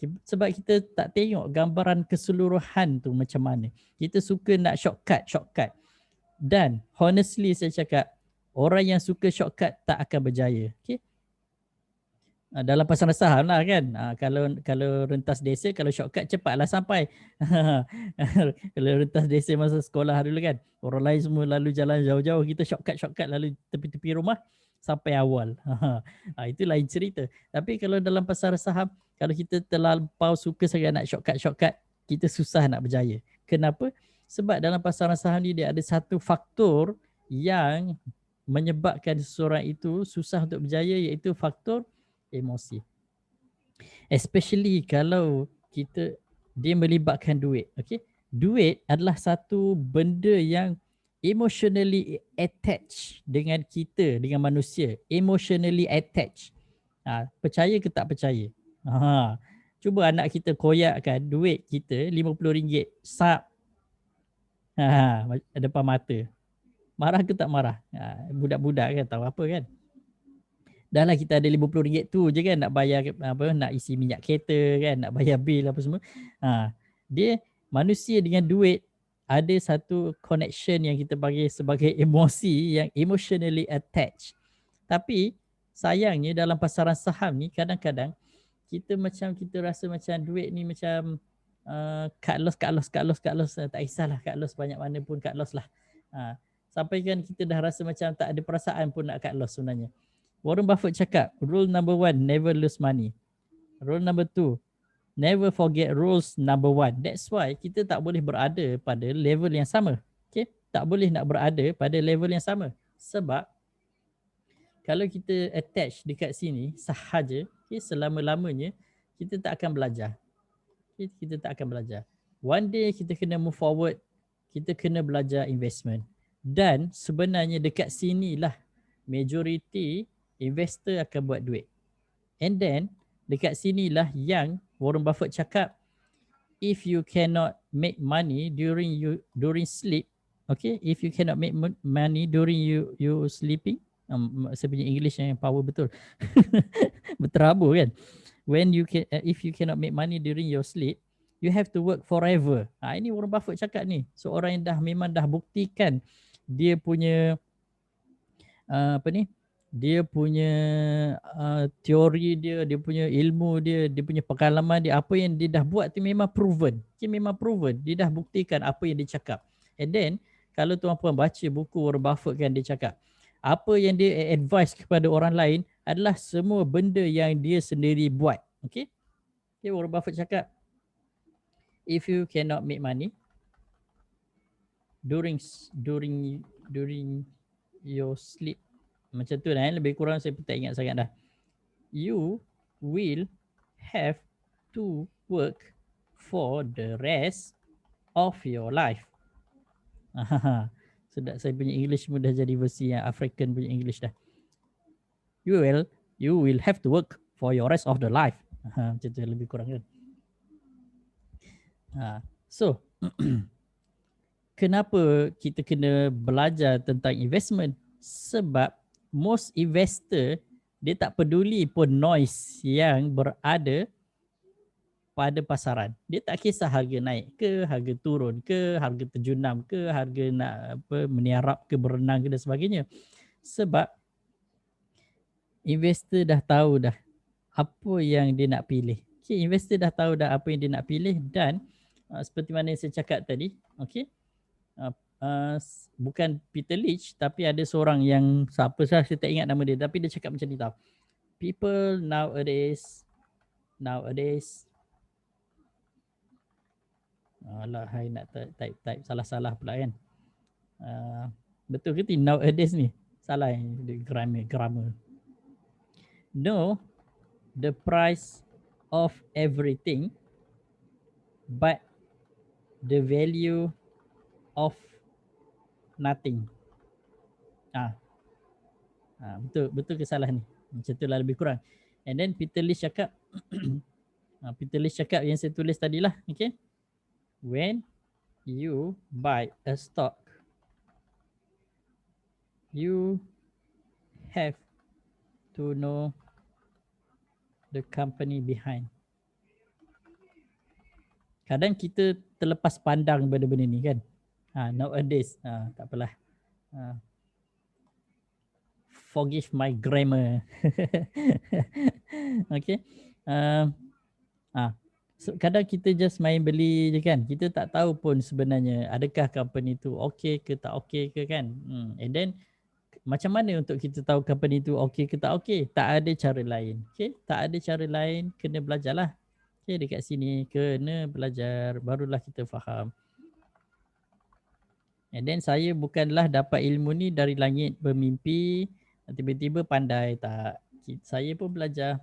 Sebab kita tak tengok gambaran keseluruhan tu macam mana. Kita suka nak shortcut. Dan honestly saya cakap, orang yang suka shortcut tak akan berjaya. Okay? Dalam pasaran saham lah kan. Kalau rentas desa, kalau shortcut cepatlah sampai. Kalau rentas desa masa sekolah dulu kan. Orang lain semua lalu jalan jauh-jauh. Kita shortcut lalu tepi-tepi rumah sampai awal. Itu lain cerita. Tapi kalau dalam pasaran saham, kalau kita terlampau suka sangat nak shortcut, kita susah nak berjaya. Kenapa? Sebab dalam pasaran saham ni dia ada satu faktor yang menyebabkan seseorang itu susah untuk berjaya, iaitu faktor emosi. Especially kalau dia melibatkan duit. Okay? Duit adalah satu benda yang emotionally attached dengan kita, dengan manusia. Emotionally attached. Percaya ke tak percaya? Cuba anak kita koyakkan duit kita RM50 sap depan mata. Marah ke tak marah? Budak-budak kan tahu apa kan. Dah lah kita ada RM50 tu je kan nak bayar nak isi minyak kereta kan, nak bayar bil apa semua. Dia manusia dengan duit ada satu connection yang kita bagi sebagai emosi yang emotionally attached. Tapi sayangnya dalam pasaran saham ni kadang-kadang kita rasa macam duit ni macam cut loss. Tak kisahlah cut loss banyak mana pun cut loss lah. Sampai kan kita dah rasa macam tak ada perasaan pun nak cut loss sebenarnya. Warren Buffett cakap, rule number 1, never lose money. Rule number 2, never forget rules number 1. That's why kita tak boleh berada pada level yang sama. Okay? Tak boleh nak berada pada level yang sama. Sebab kalau kita attach dekat sini sahaja, okay, selama-lamanya kita tak akan belajar. Okay? Kita tak akan belajar. One day kita kena move forward, kita kena belajar investment. Dan sebenarnya dekat sinilah majoriti investor akan buat duit. And then dekat sinilah yang Warren Buffett cakap, if you cannot make money during sleep, okay, if you cannot make money during you sleeping, saya punya English yang power betul. Berterabur kan. If you cannot make money during your sleep, you have to work forever. Ini Warren Buffett cakap ni. So orang yang memang dah buktikan dia punya apa ni, dia punya teori dia, dia punya ilmu dia, dia punya pengalaman dia, apa yang dia dah buat tu memang proven. Okay, memang proven. Dia dah buktikan apa yang dia cakap. And then kalau tuan-puan baca buku Warren Buffett kan, dia cakap apa yang dia advise kepada orang lain adalah semua benda yang dia sendiri buat. Okay, okay, Warren Buffett cakap, if you cannot make money during your sleep, macam tu lah, lebih kurang saya pun tak ingat sangat dah, you will have to work for the rest of your life. Sedap saya punya English pun dah jadi versi yang African punya English dah. You will have to work for your rest of the life. Macam tu lebih kurang kan. So kenapa kita kena belajar tentang investment? Sebab most investor dia tak peduli pun noise yang berada pada pasaran. Dia tak kisah harga naik ke, harga turun ke, harga terjunam ke, harga nak apa meniarap ke, berenang ke dan sebagainya. Sebab investor dah tahu dah apa yang dia nak pilih. Okay, investor dah tahu dah apa yang dia nak pilih, dan seperti mana yang saya cakap tadi, okay, bukan Peter Lynch tapi ada seorang yang siapa saya tak ingat nama dia, tapi dia cakap macam ni tau. People nowadays alah, hai nak type salah-salah pula kan. Betul ke nowadays ni? Salah grammar. Know the price of everything but the value of nothing. Betul ke salah ni? Macam tu lah lebih kurang. And then Peter Lynch cakap Peter Lynch cakap yang saya tulis tadi lah, okay? When you buy a stock, you have to know the company behind. Kadang kita terlepas pandang benda-benda ni kan. Nowadays, tak apalah. Forgive my grammar. Okay. So, kadang kita just main beli je kan. Kita tak tahu pun sebenarnya adakah company tu okey ke tak okey ke kan. And then macam mana untuk kita tahu company tu okey ke tak okey? Tak ada cara lain. Okay? Tak ada cara lain, kena belajarlah. Okay, dekat sini kena belajar, barulah kita faham. And then saya bukanlah dapat ilmu ni dari langit bermimpi, tiba-tiba pandai, tak. Saya pun belajar.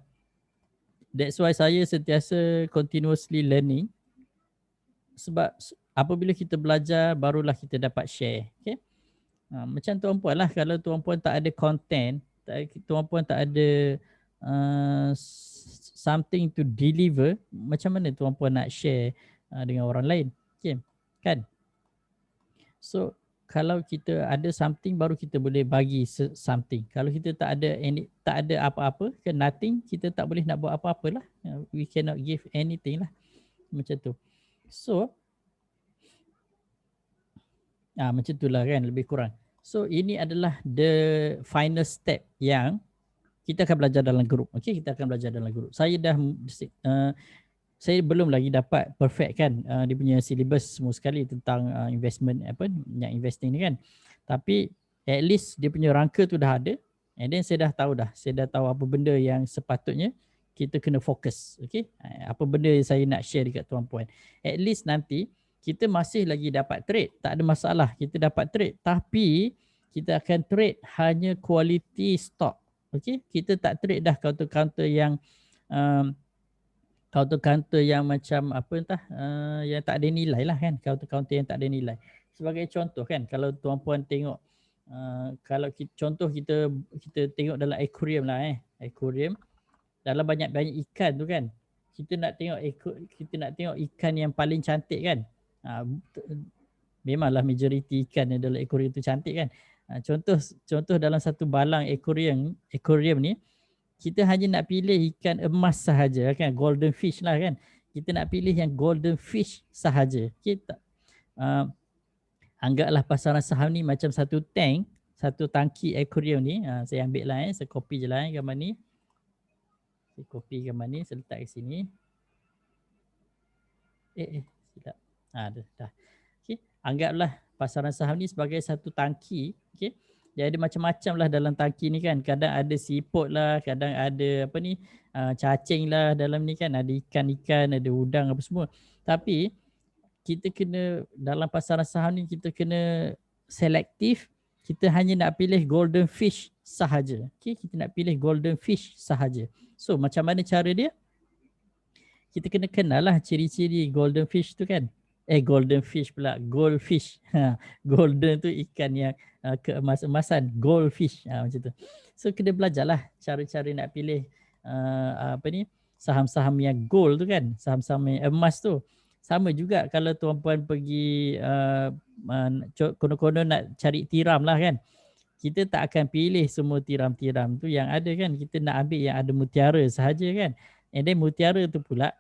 That's why saya sentiasa continuously learning. Sebab apabila kita belajar, barulah kita dapat share. Okay? Macam tuan-puan lah, kalau tuan-puan tak ada content, tuan-puan tak ada something to deliver, macam mana tuan-puan nak share dengan orang lain? Okay? Kan? So kalau kita ada something, baru kita boleh bagi something. Kalau kita tak ada apa-apa, ke nothing, kita tak boleh nak buat apa-apa lah. We cannot give anything lah. Macam tu. So macam tu lah kan, lebih kurang. So ini adalah the final step yang kita akan belajar dalam grup. Okay, kita akan belajar dalam grup. Saya belum lagi dapat perfect kan dia punya syllabus semua sekali tentang investment, yang investing ni kan. Tapi at least dia punya rangka tu dah ada, and then saya dah tahu apa benda yang sepatutnya kita kena fokus. Okay, apa benda yang saya nak share dekat tuan-puan. At least nanti kita masih lagi dapat trade, tak ada masalah, kita dapat trade, tapi kita akan trade hanya quality stock. Okay, kita tak trade dah counter-counter yang counter-counter yang macam apa entah yang tak ada nilai lah kan, counter-counter yang tak ada nilai. Sebagai contoh kan, kalau tuan-puan tengok kalau contoh kita tengok dalam aquarium lah aquarium, dalam banyak-banyak ikan tu kan, kita nak tengok ikan yang paling cantik kan. Memanglah majoriti ikan yang dalam aquarium tu cantik kan. Contoh dalam satu balang aquarium ni, kita hanya nak pilih ikan emas sahaja kan, golden fish lah kan. Kita nak pilih yang golden fish sahaja. Kita Anggaplah pasaran saham ni macam satu tank, satu tangki akuarium ni. Saya ambil lah saya copy je lah gambar ni. Saya copy gambar ni, saya letak kat sini. Silap. Dah. Okay. Anggaplah pasaran saham ni sebagai satu tangki. Okay. Dia ada macam-macam lah dalam tangki ni kan. Kadang ada siput lah, kadang ada apa ni, cacing lah dalam ni kan. Ada ikan-ikan, ada udang apa semua. Tapi kita kena, dalam pasaran saham ni kita kena selektif. Kita hanya nak pilih golden fish sahaja. Okay. Kita nak pilih golden fish sahaja. So macam mana cara dia? Kita kena kenal lah ciri-ciri golden fish tu kan. Golden fish pula, goldfish. Golden tu ikan yang keemas-emasan, goldfish macam tu. So kena belajarlah cara-cara nak pilih saham-saham yang gold tu kan, saham-saham yang emas tu. Sama juga kalau tuan-puan pergi konon-konon nak cari tiram lah kan. Kita tak akan pilih semua tiram-tiram tu yang ada kan. Kita nak ambil yang ada mutiara sahaja kan. And then mutiara tu pula,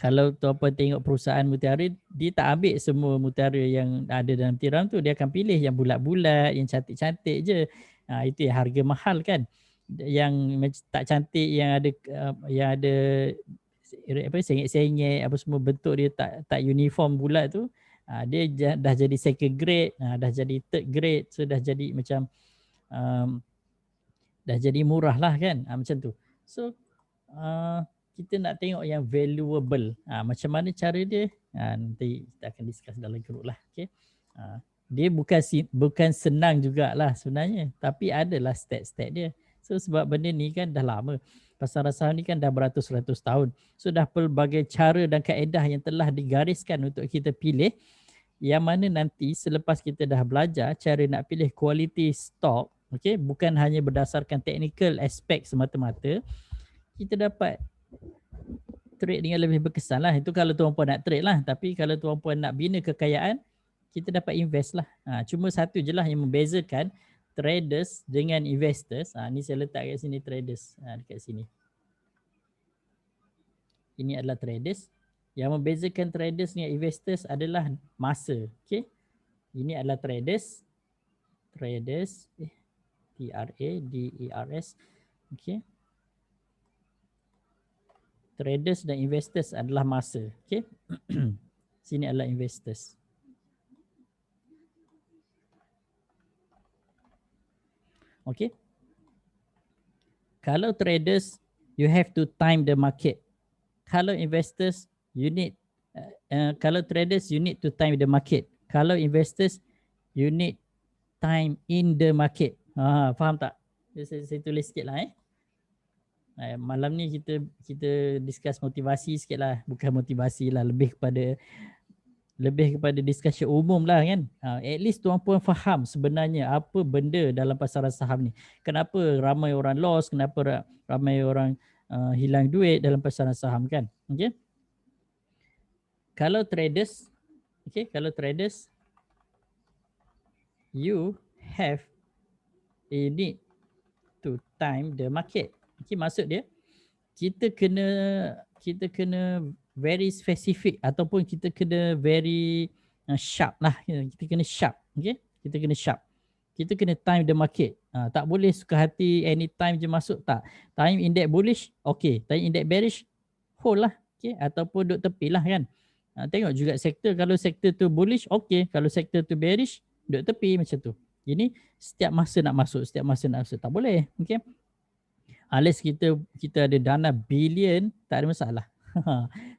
kalau tuan-puan tengok perusahaan mutiara, dia tak ambil semua mutiara yang ada dalam tiram tu. Dia akan pilih yang bulat-bulat, yang cantik-cantik je. Itu yang harga mahal kan. Yang tak cantik, yang ada sengit-sengit, apa semua bentuk dia tak uniform bulat tu, dia dah jadi second grade, dah jadi third grade. So dah jadi macam dah jadi murah lah kan, macam tu. So kita nak tengok yang valuable. Macam mana cara dia? Nanti kita akan discuss dalam group lah. Okay. Dia bukan senang jugalah sebenarnya, tapi adalah step-step dia. So sebab benda ni kan dah lama. Pasaran saham ni kan dah beratus-ratus tahun. So dah pelbagai cara dan kaedah yang telah digariskan untuk kita pilih, yang mana nanti selepas kita dah belajar cara nak pilih quality stock, okay, bukan hanya berdasarkan technical aspect semata-mata, kita dapat trade dengan lebih berkesan lah. Itu kalau tuan-puan nak trade lah. Tapi kalau tuan-puan nak bina kekayaan, kita dapat invest lah. Cuma satu je lah yang membezakan traders dengan investors. Ni saya letak kat sini traders. Dekat sini. Ini adalah traders. Yang membezakan traders dengan investors adalah masa. Okay. Ini adalah traders. Traders. T-R-A-D-E-R-S. Okay. Traders dan investors adalah masa. Okay. Sini adalah investors. Okay. Kalau traders, you have to time the market. Kalau investors, you need, kalau traders, you need to time the market. Kalau investors, you need time in the market. Faham tak? Saya tulis sikit lah malam ni kita discuss motivasi sikit lah. Bukan motivasi lah, lebih kepada discussion umum lah kan. At least tuan-puan faham sebenarnya apa benda dalam pasaran saham ni. Kenapa ramai orang loss, kenapa ramai orang hilang duit dalam pasaran saham kan. Okay. Kalau traders, you need to time the market. Okay, maksud dia kita kena very specific ataupun kita kena very sharp lah. Kita kena sharp. Okay? Kita kena sharp. Kita kena time the market. Tak boleh suka hati anytime je masuk, tak. Time index bullish, okay. Time index bearish, hold lah. Okay? Ataupun duduk tepi lah kan. Tengok juga sektor. Kalau sektor tu bullish, okay. Kalau sektor tu bearish, duduk tepi macam tu. Ini setiap masa nak masuk, setiap masa nak masuk. Tak boleh. Okay? Unless kita ada dana bilion, tak ada masalah.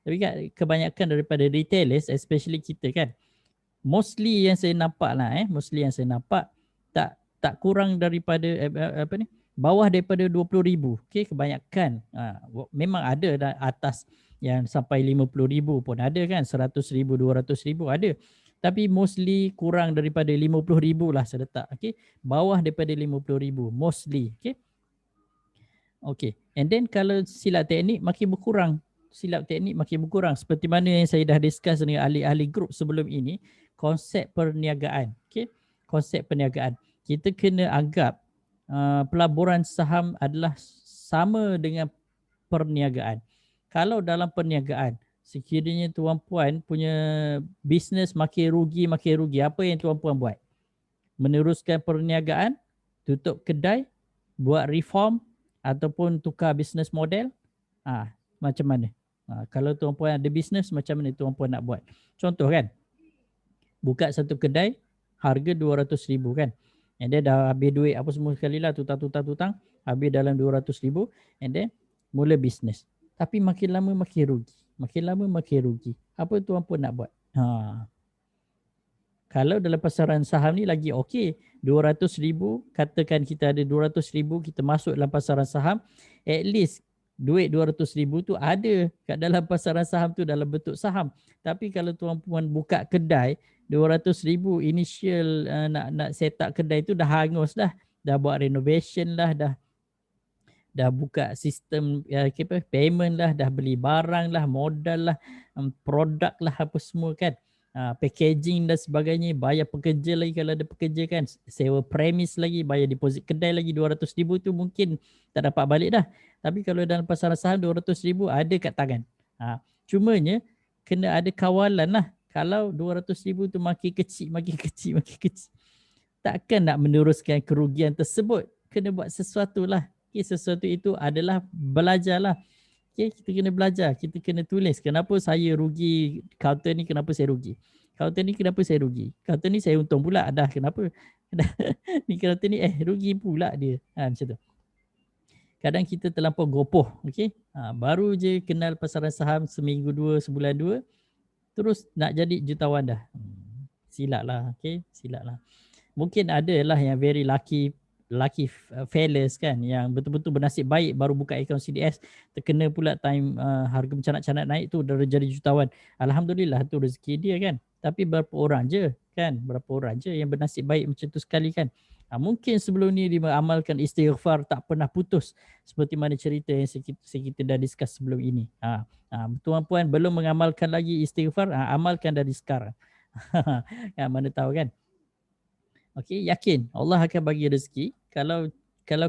Tapi kan kebanyakan daripada retailers, especially kita kan, mostly yang saya nampak lah tak kurang daripada bawah daripada 20,000. Okay, kebanyakan memang ada atas yang sampai 50,000 pun ada kan, 100,000, 200,000 ada. Tapi mostly kurang daripada 50,000 lah saya letak. Okay, bawah daripada 50,000 mostly. Okay. Okay, and then kalau silap teknik makin berkurang. Seperti mana yang saya dah discuss dengan ahli-ahli grup sebelum ini, konsep perniagaan. Okay, konsep perniagaan. Kita kena anggap pelaburan saham adalah sama dengan perniagaan. Kalau dalam perniagaan, sekiranya tuan-puan punya bisnes makin rugi, apa yang tuan-puan buat? Meneruskan perniagaan, tutup kedai, buat reform ataupun tukar bisnes model? Macam mana? Kalau tuan-puan ada bisnes, macam mana tuan-puan nak buat? Contoh kan, buka satu kedai, harga 200,000 kan. And then dah habis duit apa semua sekali lah, tutang, habis dalam 200,000 and then mula bisnes. Tapi makin lama makin rugi. Makin lama makin rugi. Apa tuan-puan nak buat? Kalau dalam pasaran saham ni lagi okey. 200,000, katakan kita ada 200,000, kita masuk dalam pasaran saham, at least duit 200,000 tu ada kat dalam pasaran saham tu dalam bentuk saham. Tapi kalau tuan-puan buka kedai, 200,000 initial nak set up kedai tu dah hangus dah. Dah buat renovation lah, dah buka sistem payment lah, dah beli barang lah, modal lah, produk lah, apa semua kan. Packaging dan sebagainya, bayar pekerja lagi kalau ada pekerja kan, sewa premis lagi, bayar deposit kedai lagi, 200,000 tu mungkin tak dapat balik dah. Tapi kalau dalam pasaran saham 200,000 ada kat tangan. Cumanya kena ada kawalan lah. Kalau 200,000 tu makin kecil, takkan nak meneruskan kerugian tersebut. Kena buat sesuatu lah. Sesuatu itu adalah belajar lah. Kita kena belajar, kita kena tulis. Kenapa saya rugi counter ni, kenapa saya rugi? Counter ni kenapa saya rugi? Counter ni saya untung pula. Dah kenapa? Ni counter ni rugi pula dia. Macam tu. Kadang kita terlampau gopoh. Baru je kenal pasaran saham seminggu dua, sebulan dua, terus nak jadi jutawan dah. Silap lah. Silap lah. Mungkin ada lah yang very lucky fellas kan, yang betul-betul bernasib baik baru buka akaun CDS, terkena pula time harga mencanak-canak naik tu dah jadi jutawan. Alhamdulillah, tu rezeki dia kan. Tapi berapa orang je yang bernasib baik macam tu sekali kan. Mungkin sebelum ni dia mengamalkan istighfar tak pernah putus, seperti mana cerita yang kita dah discuss sebelum ini. Tuan-puan belum mengamalkan lagi istighfar, amalkan dari sekarang. Mana tahu kan. Yakin Allah akan bagi rezeki kalau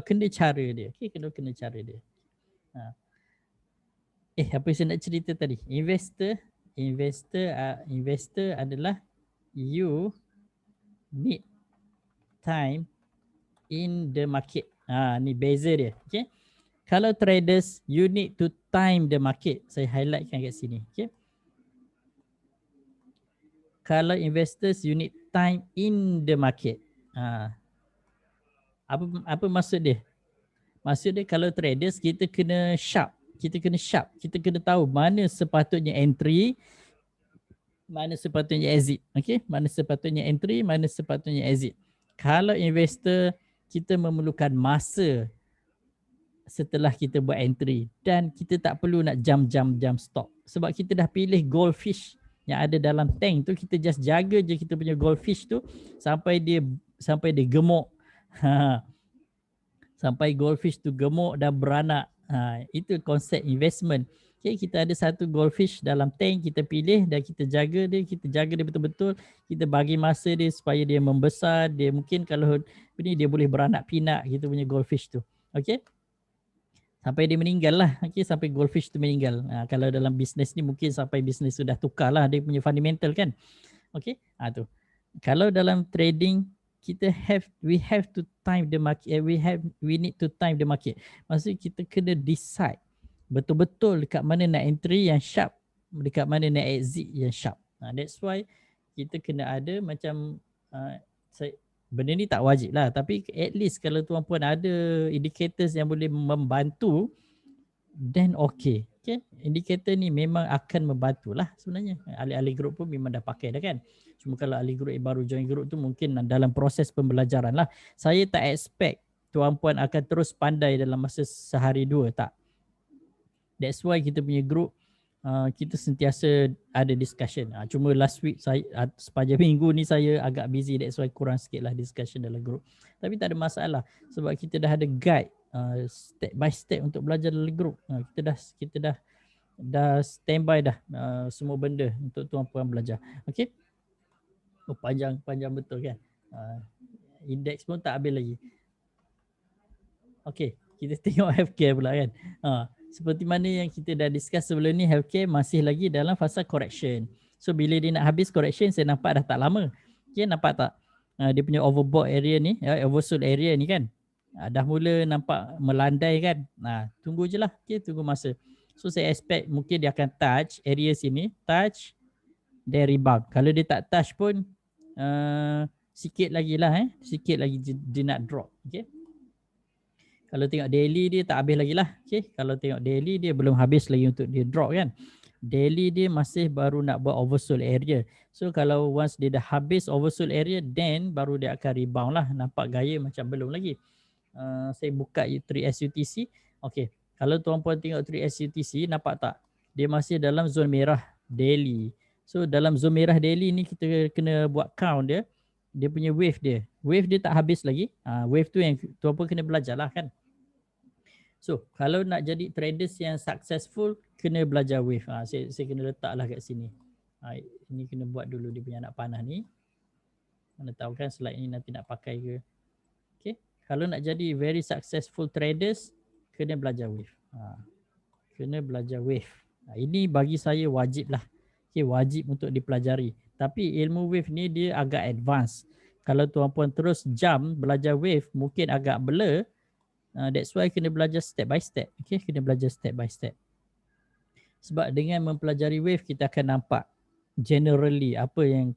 kena cara dia. Kalau kena cara dia. Apa yang saya nak cerita tadi? Investor adalah you need time in the market. Ni beza dia. Kalau traders, you need to time the market. Saya highlightkan kat sini. Kalau investors, you need time in the market. Apa maksud dia? Maksud dia kalau traders, kita kena sharp. Kita kena tahu mana sepatutnya entry, mana sepatutnya exit. Mana sepatutnya entry, mana sepatutnya exit. Kalau investor, kita memerlukan masa setelah kita buat entry, dan kita tak perlu nak jump stop. Sebab kita dah pilih goldfish yang ada dalam tank tu, kita just jaga je kita punya goldfish tu sampai dia gemuk. Sampai goldfish tu gemuk dan beranak. Itu konsep investment. Kita ada satu goldfish dalam tank, kita pilih dan kita jaga dia betul-betul. Kita bagi masa dia supaya dia membesar. Dia mungkin kalau dia boleh beranak pinak, kita punya goldfish tu. Sampai dia meninggal lah. Sampai goldfish tu meninggal. Kalau dalam bisnes ni mungkin sampai bisnes sudah tukar lah dia punya fundamental kan. Tu. Kalau dalam trading, we have to time the market. We need to time the market. Maksudnya kita kena decide betul-betul dekat mana nak entry yang sharp, dekat mana nak exit yang sharp. That's why kita kena ada macam benda ni tak wajib lah, tapi at least kalau tuan-puan ada indicators yang boleh membantu, then okay. Indikator ni memang akan membantulah sebenarnya. Ahli-ahli group pun memang dah pakai dah kan. Cuma kalau ahli group yang baru join group tu mungkin dalam proses pembelajaran lah. Saya tak expect tuan-puan akan terus pandai dalam masa sehari dua, tak. That's why kita punya group, kita sentiasa ada discussion. Cuma last week saya, sepanjang minggu ni saya agak busy, that's why kurang sikit lah discussion dalam group. Tapi tak ada masalah sebab kita dah ada guide step by step untuk belajar dalam group. Kita dah standby dah semua benda untuk tuan-puan belajar. Panjang betul kan. Index pun tak habis lagi. Kita tengok healthcare pula kan. seperti mana yang kita dah discuss sebelum ni, healthcare masih lagi dalam fasa correction. So bila dia nak habis correction, saya nampak dah tak lama. Okay, nampak tak? Dia punya overbought area ni, oversold area ni kan, dah mula nampak melandai kan. Tunggu je lah, okay, tunggu masa. So saya expect mungkin dia akan touch area sini, touch, then rebound. Kalau dia tak touch pun, sikit lagi lah, sikit lagi dia nak drop. Okay. Kalau tengok daily dia tak habis lagi lah. Okay. Kalau tengok daily dia belum habis lagi untuk dia drop kan. Daily dia masih baru nak buat oversold area. So kalau once dia dah habis oversold area, then baru dia akan rebound lah. Nampak gaya macam belum lagi. Saya buka 3SUTC. Okay. Kalau tuan-puan tengok 3SUTC, nampak tak? Dia masih dalam zon merah daily. So dalam zon merah daily ni kita kena buat count dia. Dia punya wave dia. Wave dia tak habis lagi. Wave tu yang tuan-puan kena belajar lah kan. So kalau nak jadi traders yang successful, kena belajar wave. Saya kena letaklah kat sini. Ini kena buat dulu dia punya anak panah ni. Mana tahu kan slide ni nanti nak pakai ke. Okay. Kalau nak jadi very successful traders, kena belajar wave. Kena belajar wave. Ini bagi saya wajib lah. Okay, wajib untuk dipelajari. Tapi ilmu wave ni dia agak advance. Kalau tuan-puan terus jump belajar wave, mungkin agak blur. That's why kena belajar step by step. Okay, kena belajar step by step. Sebab dengan mempelajari wave, kita akan nampak generally apa yang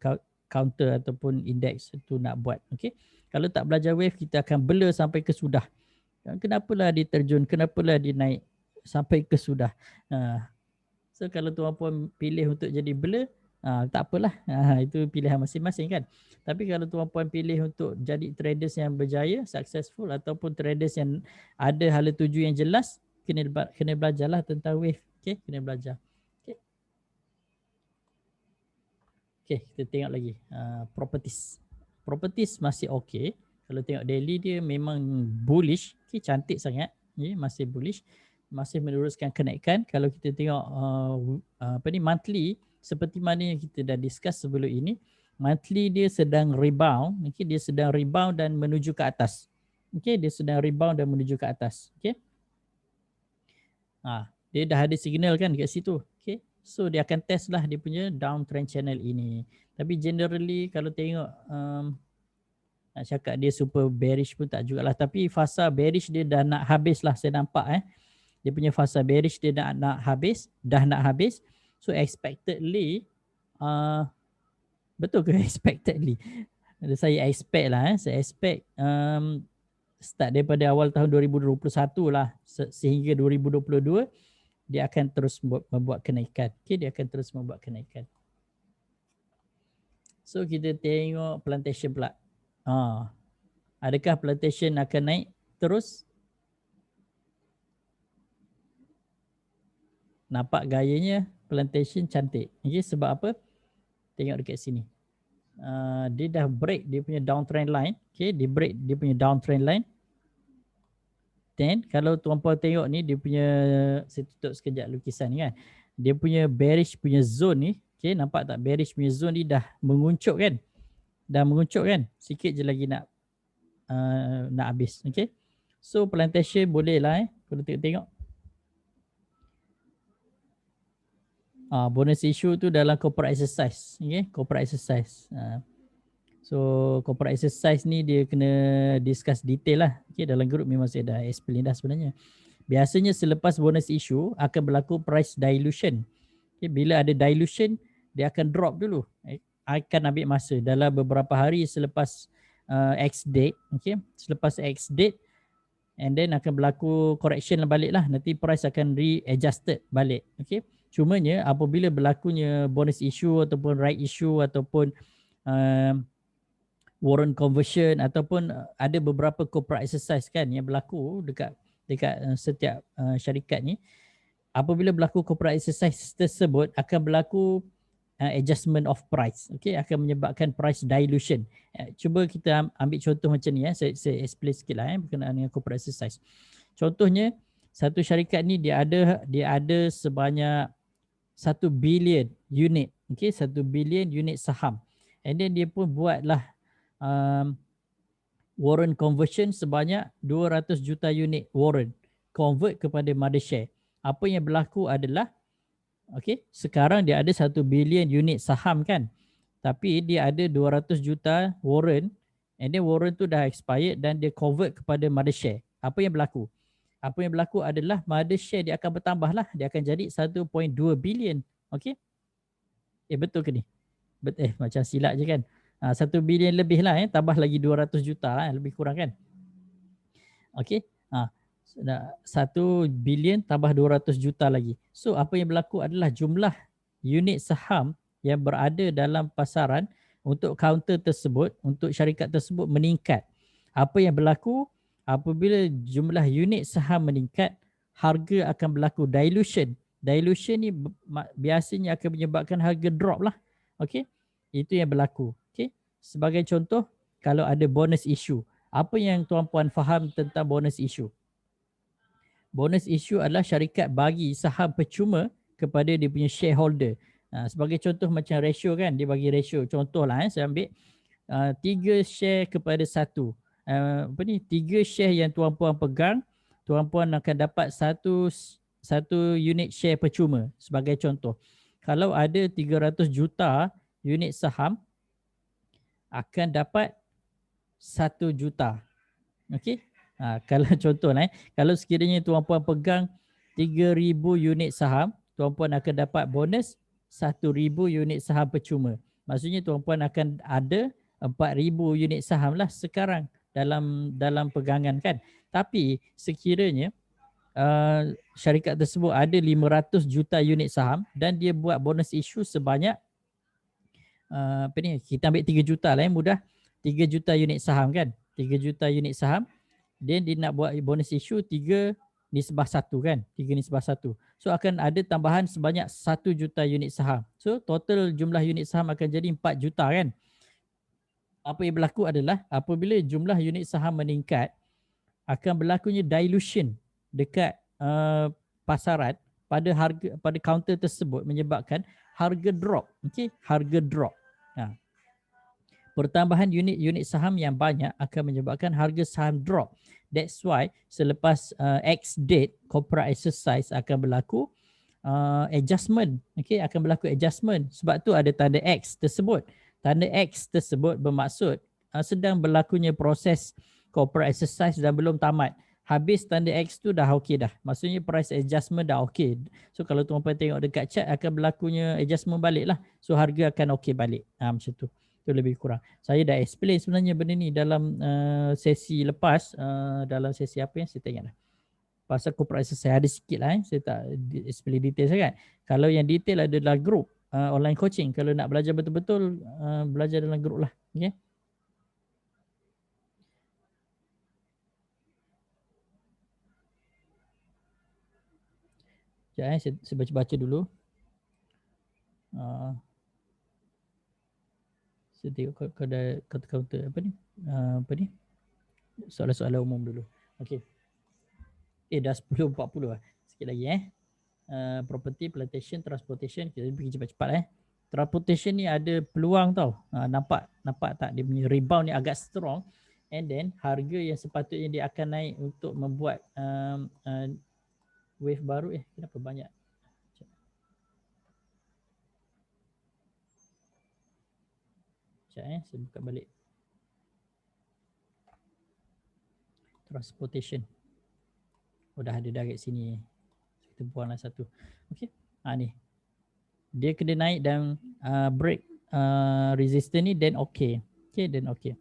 counter ataupun index itu nak buat. Okay, kalau tak belajar wave, kita akan blur sampai ke sudah. Kenapalah dia terjun, kenapalah dia naik sampai ke sudah. So kalau tuan-puan pilih untuk jadi blur, tak apalah. Itu pilihan masing-masing kan. Tapi kalau tuan-puan pilih untuk jadi traders yang berjaya, successful ataupun traders yang ada hala tuju yang jelas, kena belajarlah tentang wave. Okay, kena belajar. Okay, kita tengok lagi. Properties. Properties masih okay. Kalau tengok daily dia memang bullish. Okay, cantik sangat. Okay, masih bullish. Masih meneruskan kenaikan. Kalau kita tengok monthly, seperti mana yang kita dah discuss sebelum ini, monthly dia sedang rebound. Okay, dia sedang rebound dan menuju ke atas. Okay, dia sedang rebound dan menuju ke atas. Okay. Dia dah ada signal kan dekat situ. Okay. So dia akan test lah dia punya downtrend channel ini. Tapi generally kalau tengok nak cakap dia super bearish pun tak jugalah. Tapi fasa bearish dia dah nak habis lah, saya nampak. Dia punya fasa bearish dia dah nak habis. So expectedly, betul ke expectedly? Saya expect lah. Saya expect start daripada awal tahun 2021 lah sehingga 2022 dia akan terus membuat kenaikan. Okay, dia akan terus membuat kenaikan. So kita tengok plantation pula. Adakah plantation akan naik terus? Nampak gayanya plantation cantik. Okay, sebab apa? Tengok dekat sini. Dia dah break dia punya downtrend line. Okay, dia break dia punya downtrend line. Then kalau tuan-puan tengok ni dia punya, saya tutup sekejap lukisan ni kan. Dia punya bearish punya zone ni, okay, nampak tak bearish punya zone ni dah menguncup kan? Dah menguncup kan? Sikit je lagi nak habis. Okay. So plantation boleh lah kalau tengok. Bonus issue tu dalam corporate exercise. Okay, corporate exercise. So corporate exercise ni dia kena discuss detail lah. Okay, dalam group memang saya dah explain dah sebenarnya. Biasanya selepas bonus issue akan berlaku price dilution. Okay, bila ada dilution, dia akan drop dulu. Akan ambil masa dalam beberapa hari selepas X date. Okay, selepas X date and then akan berlaku correction balik lah. Nanti price akan readjusted balik. Okay, cumanya apabila berlakunya bonus issue ataupun right issue ataupun warrant conversion ataupun ada beberapa corporate exercise kan yang berlaku dekat setiap syarikat ni. Apabila berlaku corporate exercise tersebut akan berlaku adjustment of price. Okay, akan menyebabkan price dilution. Cuba kita ambil contoh macam ni. Saya explain sikit lah berkenaan dengan corporate exercise. Contohnya satu syarikat ni dia ada sebanyak 1 billion unit. Okay, 1 billion unit saham. And then dia pun buatlah warrant conversion sebanyak 200 juta unit warrant convert kepada mother share. Apa yang berlaku adalah, okey, sekarang dia ada 1 bilion unit saham kan. Tapi dia ada 200 juta warrant, and then warrant tu dah expired dan dia convert kepada mother share. Apa yang berlaku? Apa yang berlaku adalah mother share dia akan bertambah lah. Dia akan jadi 1.2 bilion. Okey? Betul ke ni? Macam silap je kan. 1 bilion lebih lah, tambah lagi 200 juta lah, lebih kurang kan. Okey. 1 bilion tambah 200 juta lagi. So apa yang berlaku adalah jumlah unit saham yang berada dalam pasaran untuk kaunter tersebut, untuk syarikat tersebut meningkat. Apa yang berlaku apabila jumlah unit saham meningkat, harga akan berlaku dilution. Dilution ni biasanya akan menyebabkan harga drop lah. Okey? Itu yang berlaku. Okey? Sebagai contoh, kalau ada bonus issue. Apa yang tuan-puan faham tentang bonus issue? Bonus issue adalah syarikat bagi saham percuma kepada dia punya shareholder. Sebagai contoh macam ratio kan, dia bagi ratio. Contohlah saya ambil 3 share kepada 1. 3 share yang tuan-puan pegang, tuan-puan akan dapat satu unit share percuma sebagai contoh. Kalau ada 300 juta unit saham, akan dapat 1 juta. Okey? Kalau contohlah, kalau sekiranya tuan-puan pegang 3,000 unit saham, tuan-puan akan dapat bonus 1,000 unit saham percuma. Maksudnya tuan-puan akan ada 4,000 unit saham lah sekarang dalam pegangan kan. Tapi sekiranya syarikat tersebut ada 500 juta unit saham dan dia buat bonus issue sebanyak kita ambil 3 juta lah mudah. 3 juta unit saham kan. 3 juta unit saham. Dia nak buat bonus issue 3/1 kan. 3/1. So akan ada tambahan sebanyak 1 juta unit saham. So total jumlah unit saham akan jadi 4 juta kan. Apa yang berlaku adalah apabila jumlah unit saham meningkat, akan berlakunya dilution dekat pasaran pada kaunter tersebut menyebabkan harga drop. Okey, harga drop. Pertambahan unit saham yang banyak akan menyebabkan harga saham drop. That's why selepas X date, corporate exercise akan berlaku adjustment. Okay, akan berlaku adjustment. Sebab tu ada tanda X tersebut. Tanda X tersebut bermaksud sedang berlakunya proses corporate exercise dan belum tamat. Habis tanda X tu dah okey dah. Maksudnya price adjustment dah okey. So kalau tuan-tuan tengok dekat chart akan berlakunya adjustment balik lah. So harga akan okey balik. Macam tu. Itu lebih kurang. Saya dah explain sebenarnya benda ni dalam sesi lepas. Dalam sesi apa yang saya tak ingat dah. Pasal corporate exercise ada sikit lah. Saya tak explain detail sangat. Kalau yang detail adalah group online coaching. Kalau nak belajar betul-betul, belajar dalam group lah. Okay. Sekejap saya baca-baca dulu. Saya tengok kalau ada counter apa ni? Soalan-soalan umum dulu. Okey. Dah 10.40 lah. Sikit lagi property, plantation, transportation. Kita pergi cepat-cepat Transportation ni ada peluang tau. Nampak tak dia punya rebound ni agak strong, and then harga yang sepatutnya dia akan naik untuk membuat wave baru. Kenapa banyak? Saya buka balik. Transportation. Dah ada kat sini. Kita buanglah satu. Okey. Ni. Dia kena naik dan break resistance ni, then okay. Okay, then okay.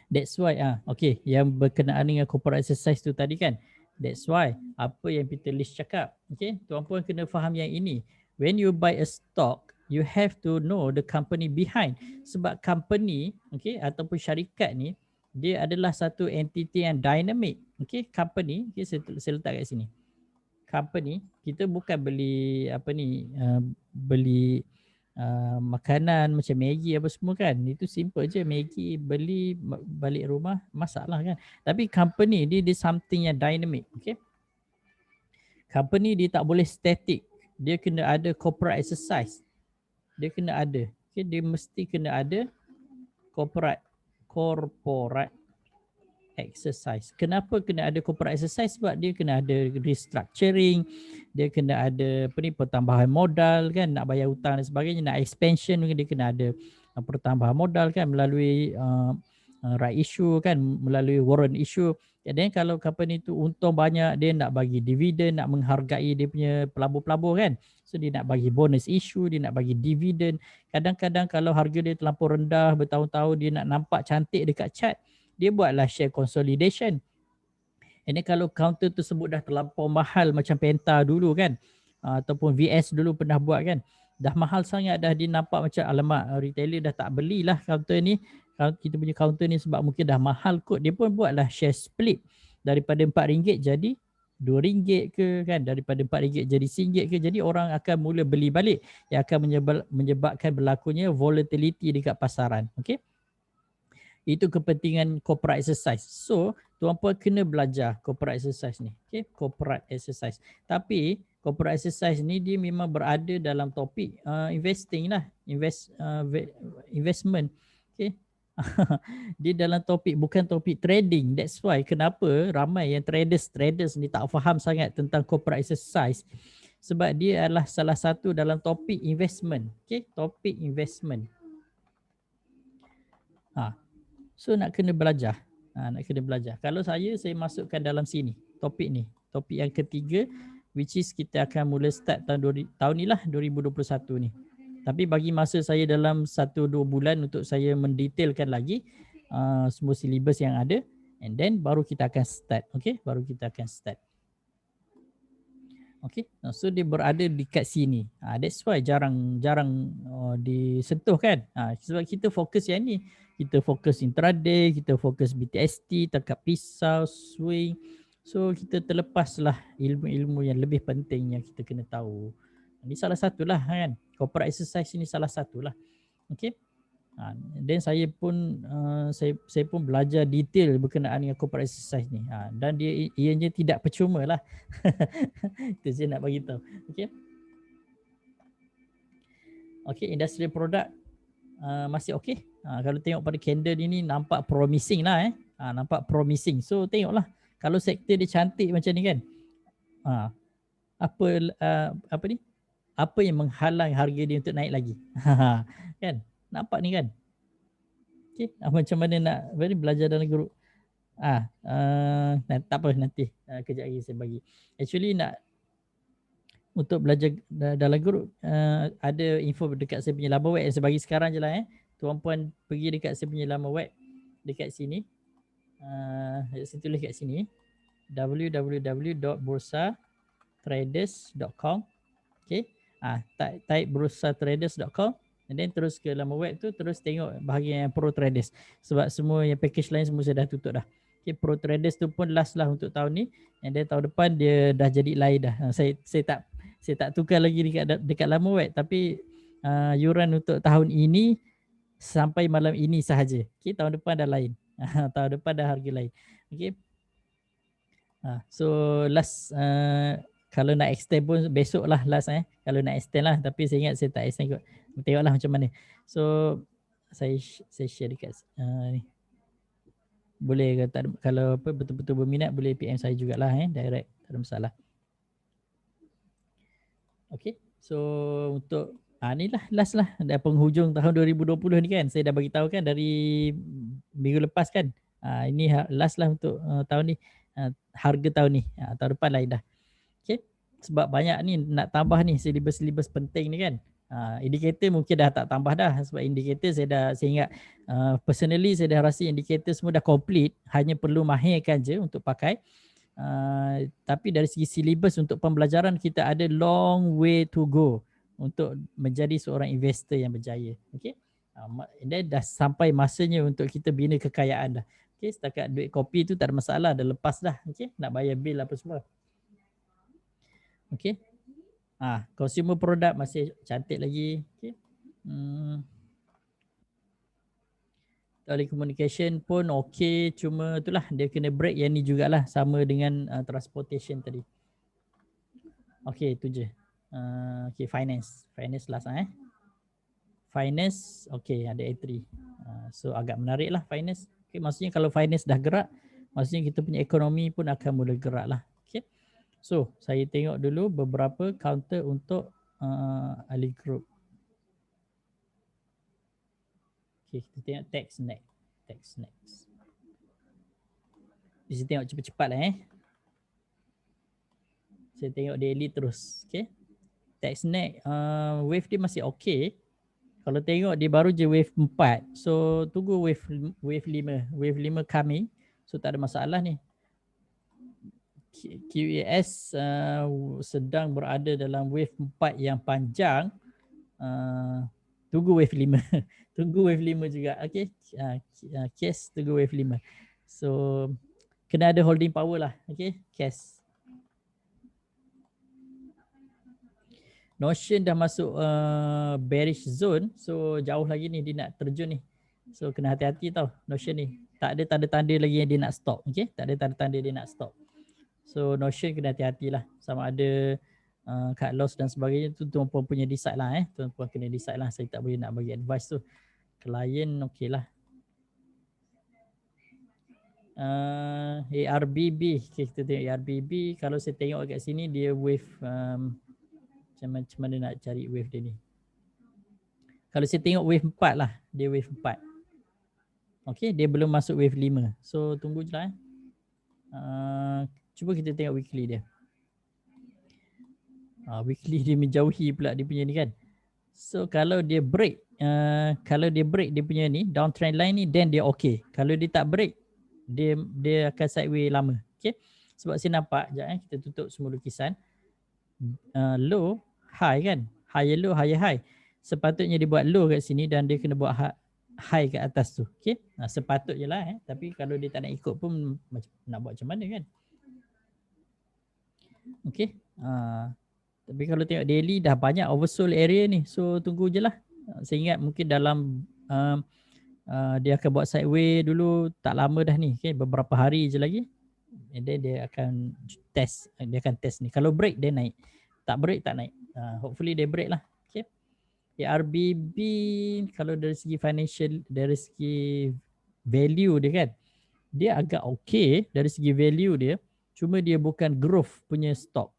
That's why okay, yang berkenaan dengan corporate exercise tu tadi kan. That's why apa yang Peter Lynch cakap. Okay, tuan-puan kena faham yang ini. When you buy a stock, you have to know the company behind. Sebab company, okay, ataupun syarikat ni, dia adalah satu entity yang dynamic. Okay, company, okay, saya letak kat sini. Company, kita bukan beli beli makanan macam Maggi apa semua kan. Itu simple je, Maggi beli balik rumah masak lah kan. Tapi company dia something yang dynamic. Okay. Company dia tak boleh static. Dia kena ada corporate exercise. Dia kena ada. Okay, dia mesti kena ada corporate exercise. Kenapa kena ada corporate exercise? Sebab dia kena ada restructuring, dia kena ada pertambahan modal kan, nak bayar hutang dan sebagainya, nak expansion dia kena ada pertambahan modal kan melalui right issue kan, melalui warrant issue. Dan kalau company tu untung banyak, dia nak bagi dividen, nak menghargai dia punya pelabur-pelabur kan. So dia nak bagi bonus issue, dia nak bagi dividen. Kadang-kadang kalau harga dia terlampau rendah bertahun-tahun, dia nak nampak cantik dekat chart, dia buatlah share consolidation. And then kalau counter tersebut dah terlampau mahal macam Penta dulu kan, ataupun VS dulu pernah buat kan, dah mahal sangat, dah dia nampak macam alamak retailer dah tak belilah counter ni, kita punya counter ni sebab mungkin dah mahal kot. Dia pun buatlah share split daripada RM4 jadi RM2 ke kan, daripada RM4 jadi RM1 ke, jadi orang akan mula beli balik, yang akan menyebabkan berlakunya volatility dekat pasaran. Okay, itu kepentingan corporate exercise. So tuan-puan kena belajar corporate exercise ni. Okay, corporate exercise. Tapi corporate exercise ni dia memang berada dalam topik investing lah, investment. Okay. Dia dalam topik, bukan topik trading. That's why kenapa ramai yang traders ni tak faham sangat tentang corporate exercise. Sebab dia adalah salah satu dalam topik investment. Okay, topik investment. So nak kena belajar. Nak kena belajar. Kalau saya masukkan dalam sini, topik ni. Topik yang ketiga, which is kita akan mula start tahun ni lah, 2021 ni. Tapi bagi masa saya dalam 1-2 bulan untuk saya mendetailkan lagi semua silibus yang ada, and then baru kita akan start. Okay, baru kita akan start. Okay, so dia berada dekat sini. That's why jarang disentuh kan. Sebab kita fokus yang ni. Kita fokus intraday, kita fokus BTST, tangkap pisau, swing. So kita terlepaslah ilmu-ilmu yang lebih penting yang kita kena tahu. Ini salah satulah kan. Corporate exercise ini salah satulah. Okay. Dan saya pun belajar detail berkenaan dengan corporate exercise ni. Dan ianya tidak percuma lah. Itu saya nak bagi tahu. Okay. Okay, industrial product masih okay. Kalau tengok pada candle ni nampak promising lah nampak promising. So tengoklah kalau sektor dia cantik macam ni kan. Apa ni? Apa yang menghalang harga dia untuk naik lagi? Kan? Nampak ni kan? Okay, macam mana nak belajar dalam grup? Tak apa nanti kejap lagi saya bagi. Actually nak untuk belajar dalam grup ada info dekat saya punya laman web yang saya bagi sekarang je lah Tuan-puan pergi dekat saya punya laman web dekat sini. Saya tulis kat sini www.bursatraders.com. Okay. Type bursatraders.com and then terus ke laman web tu, terus tengok bahagian yang Pro Traders. Sebab semua yang package lain semua saya dah tutup dah. Okay, Pro Traders tu pun last lah untuk tahun ni. And then tahun depan dia dah jadi lain dah. Saya tak tukar lagi dekat laman web, tapi yuran untuk tahun ini sampai malam ini sahaja. Okay, tahun depan dah lain. Tahun depan dah harga lain. Okay. So last kalau nak extend pun besok lah last kalau nak extend lah, tapi saya ingat saya tak extend kot. Tengoklah macam mana. So saya share dekat ni. Boleh kalau betul-betul berminat boleh PM saya jugalah direct, tak ada masalah. Okay. So untuk ni lah last lah, dah penghujung tahun 2020 ni kan. Saya dah bagi tahu kan dari minggu lepas kan. Ini last lah untuk tahun ni. Harga tahun ni. Tahun depan lain dah. Okay. Sebab banyak ni nak tambah ni silibus-silibus penting ni kan. Indikator mungkin dah tak tambah dah. Sebab indikator saya ingat personally saya dah rasa indikator semua dah complete. Hanya perlu mahirkan je untuk pakai. Tapi dari segi silibus untuk pembelajaran kita ada long way to go untuk menjadi seorang investor yang berjaya. Okay. Dan dah sampai masanya untuk kita bina kekayaan dah. Okay, setakat duit kopi tu tak ada masalah, dah lepas dah. Okay, nak bayar bil apa semua. Okay. Consumer product masih cantik lagi. Okay. Telecommunication pun okay, cuma itulah dia kena break yang ni jugalah, sama dengan transportation tadi. Okay, itu je. Okay, finance last finance okay, ada A3. So agak menarik lah finance. Okay, maksudnya kalau finance dah gerak, maksudnya kita punya ekonomi pun akan mula gerak lah. Okay. So saya tengok dulu beberapa counter untuk Ali Group. Okay, kita tengok TechSnacks. TechSnacks. Kita tengok cepat-cepat lah Saya tengok daily terus. Okay. TechSnacks wave dia masih okay. Kalau tengok dia baru je wave 4. So tunggu wave 5. Wave 5 coming. So tak ada masalah ni. QAS sedang berada dalam wave 4 yang panjang. Tunggu wave 5. Tunggu wave 5 juga. Okay. Case tunggu wave 5. So kena ada holding power lah. Okay. Case. Notion dah masuk bearish zone. So jauh lagi ni dia nak terjun ni. So kena hati-hati tau Notion ni. Tak ada tanda-tanda lagi yang dia nak stop. Okay. Tak ada tanda-tanda dia nak stop. So Notion kena hati-hati lah. Sama ada cut loss dan sebagainya tu tuan-puan punya decide lah Tuan-puan kena decide lah. Saya tak boleh nak bagi advice tu. Klien okey lah. ARBB. Okay, kita tengok ARBB. Kalau saya tengok kat sini dia wave macam mana nak cari wave dia ni. Kalau saya tengok wave 4 lah. Dia wave 4. Okay, dia belum masuk wave 5. So tunggu je lah cuba kita tengok weekly dia. Weekly dia menjauhi pula dia punya ni kan. So kalau dia break dia punya ni downtrend line ni, then dia okay. Kalau dia tak break, dia akan sideways lama. Okay. Sebab saya nampak sekejap kita tutup semua lukisan. Low, high kan. Higher low, higher high. Sepatutnya dia buat low kat sini dan dia kena buat high kat atas tu. Okay. Sepatutnya lah tapi kalau dia tak nak ikut pun nak buat macam mana kan. Okay. Tapi kalau tengok daily dah banyak oversold area ni. So tunggu je lah. Saya ingat mungkin dalam dia akan buat sideways dulu, tak lama dah ni. Okay, beberapa hari je lagi. And then dia akan test. Dia akan test ni. Kalau break dia naik. Tak break tak naik. Hopefully dia break lah. Okay. ARBB kalau dari segi financial, dari segi value dia kan, dia agak okay dari segi value dia. Cuma dia bukan growth punya stock.